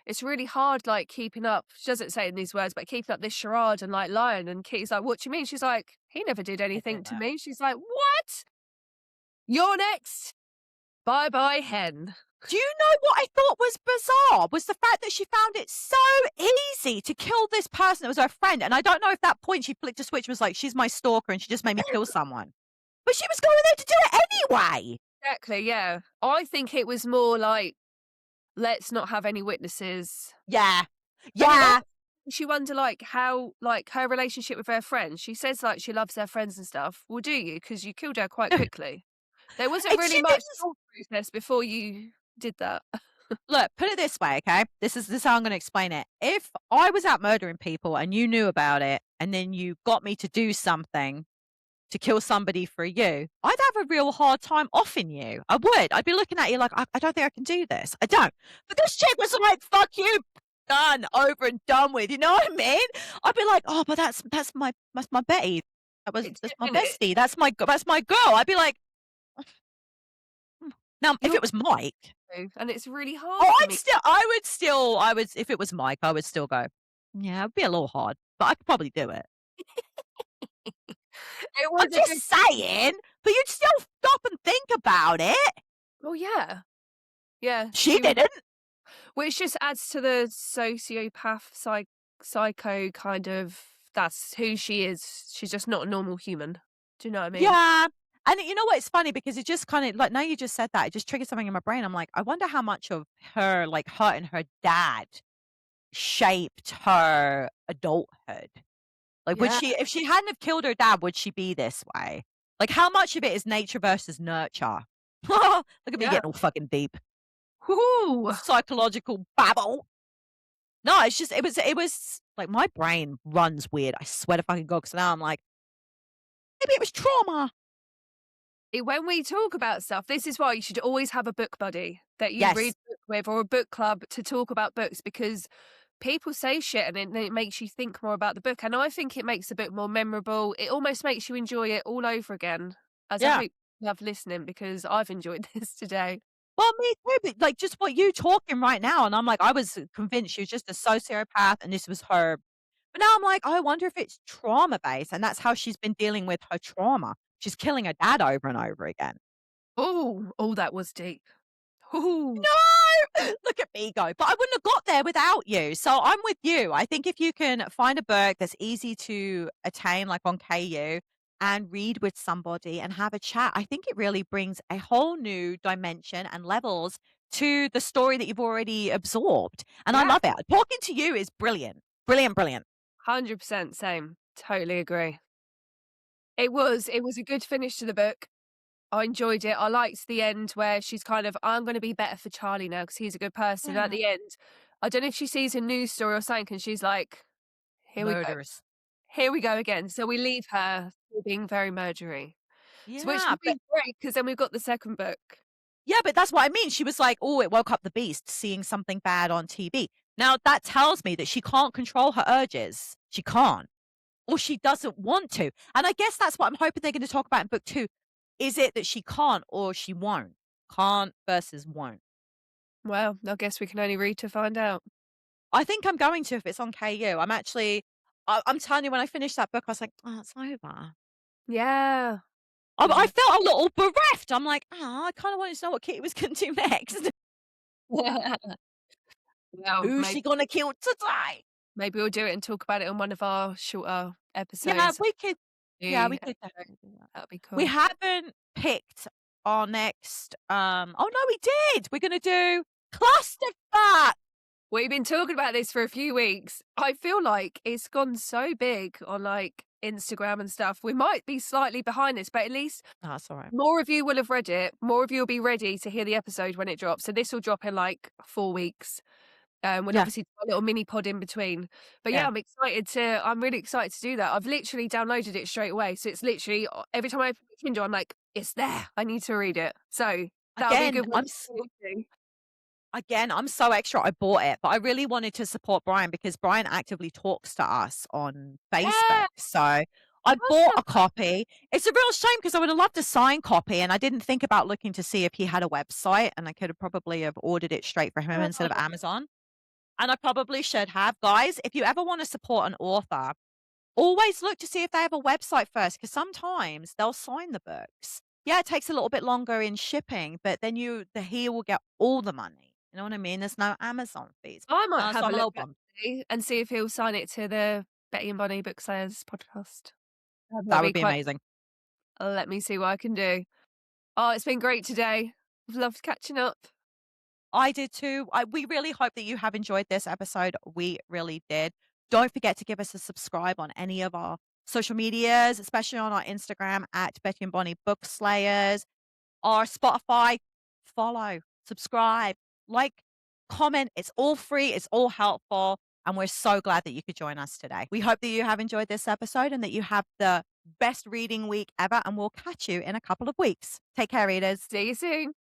It's really hard, like, keeping up." She doesn't say it in these words, but keeping up this charade and, like, lying, and Kitty's like, "What do you mean?" She's like, "He never did I anything did to that. me." She's like, "What? You're next. Bye bye, Hen." Do you know what I thought was bizarre? Was the fact that she found it so easy to kill this person that was her friend, and I don't know if that point she flicked a switch was like, "She's my stalker, and she just made me kill someone." But she was going there to do it anyway. Exactly, yeah. I think it was more like, "Let's not have any witnesses." Yeah. And it Yeah. makes you wonder, like, how, like, her relationship with her friends. She says, like, she loves her friends and stuff. Well, do you? Because you killed her quite quickly. There wasn't And really she much didn't. thought process before you did that. Look, put it this way, okay? This is how I'm gonna explain it. If I was out murdering people and you knew about it, and then you got me to do something to kill somebody for you, I'd have a real hard time offing you. I would. I'd be looking at you like, I don't think I can do this. I don't. But this chick was like, fuck you, done, over and done with. You know what I mean? I'd be like, oh, but that's my Betty. It That's did, my didn't it? bestie. That's my girl. I'd be like, "Mm." Now if You're it was Mike, true, and it's really hard oh, for me. I would, if it was Mike, I would still go, yeah, it'd be a little hard, but I could probably do it. It I'm was a just good saying, but you'd still stop and think about it. Oh, yeah. Yeah, She she would didn't. which just adds to the sociopath, psycho kind of that's who she is. She's just not a normal human. Do you know what I mean? Yeah. And you know what? It's funny because it just kind of like now you just said that, it just triggered something in my brain. I'm like, I wonder how much of her, like hurting her dad, shaped her adulthood. Like, would Yeah. she, if she hadn't have killed her dad, would she be this way? Like, how much of it is nature versus nurture? Look at me Yeah. getting all fucking deep. Whoo! Psychological babble. No, it's just it was like my brain runs weird. I swear to fucking God, because now I'm like, maybe it was trauma. When we talk about stuff, this is why you should always have a book buddy that you read Yes. a book with or a book club to talk about books because people say shit and it makes you think more about the book. And I think it makes the book more memorable. It almost makes you enjoy it all over again, as I Yeah. hope you love listening because I've enjoyed this today. Well, me too, but like just what you talking right now, and I'm like, I was convinced she was just a sociopath and this was her. But now I'm like, I wonder if it's trauma based, and that's how she's been dealing with her trauma. She's killing her dad over and over again. Oh, that was deep. Ooh. No! Look at me go. But I wouldn't have got there without you. So I'm with you. I think if you can find a book that's easy to attain, like on KU, and read with somebody and have a chat, I think it really brings a whole new dimension and levels to the story that you've already absorbed. And I Yeah, love it. Talking to you is brilliant. Brilliant, brilliant. 100% same. Totally agree. It was a good finish to the book. I enjoyed it. I liked the end where she's kind of, I'm going to be better for Charlie now because he's a good person. At Yeah. the end, I don't know if she sees a news story or something, and she's like, here we go. Murderous. Here we go again. So we leave her still being very murdery. So which Yeah. would be great because then we've got the second book. Yeah, but that's what I mean. She was like, "Oh, it woke up the beast seeing something bad on TV." Now that tells me that she can't control her urges. She can't, or she doesn't want to. And I guess that's what I'm hoping they're going to talk about in book 2. Is it that she can't or she won't? Can't versus won't. Well, I guess we can only read to find out. I think I'm going to if it's on KU. I'm actually I'm telling you, when I finished that book, I was like, "Oh, it's over." Yeah. I Yeah. felt a little bereft. I'm like, "Oh, I kind of wanted to know what Kitty was going to do next. Well, Who's she going to kill today?" maybe we'll do it and talk about it on one of our shorter Yeah, episodes. we could. Yeah, The we could episode. definitely do that. That'd be We cool. haven't picked our next, oh, no, we did. We're gonna do clusterfuck. We've been talking about this for a few weeks. I feel like it's gone so big on like Instagram and stuff. We might be slightly behind this, but at least Oh, that's all right. more of you will have read it. More of you will be ready to hear the episode when it drops. So this will drop in like 4 weeks. We'll Yeah, obviously do a little mini pod in between. But yeah, yeah. I'm really excited to do that. I've literally downloaded it straight away. So it's literally every time I open the Kindle, I'm like, it's there. I need to read it. So that'll be a Again, good one. To do. I'm so extra I bought it, but I really wanted to support Brian because Brian actively talks to us on Facebook. Yeah. So I bought a copy. It's a real shame because I would have loved a signed copy, and I didn't think about looking to see if he had a website, and I could have probably have ordered it straight for him instead of Amazon. And I probably should have. Guys, if you ever want to support an author, always look to see if they have a website first, because sometimes they'll sign the books. Yeah, it takes a little bit longer in shipping, but then he will get all the money. You know what I mean? There's no Amazon fees. I might So have a I'm a little look bummed. actually and see if he'll sign it to the Betty and Bonnie Booksayers podcast. That'd That would be be quite. amazing. Let me see what I can do. Oh, it's been great today. I've loved catching up. I did too. We really hope that you have enjoyed this episode. We really did. Don't forget to give us a subscribe on any of our social medias, especially on our Instagram at Betty and Bonnie Bookslayers. our Spotify, follow, subscribe, like, comment. It's all free, it's all helpful, and we're so glad that you could join us today. We hope that you have enjoyed this episode and that you have the best reading week ever, and we'll catch you in a couple of weeks. Take care, readers. See you soon.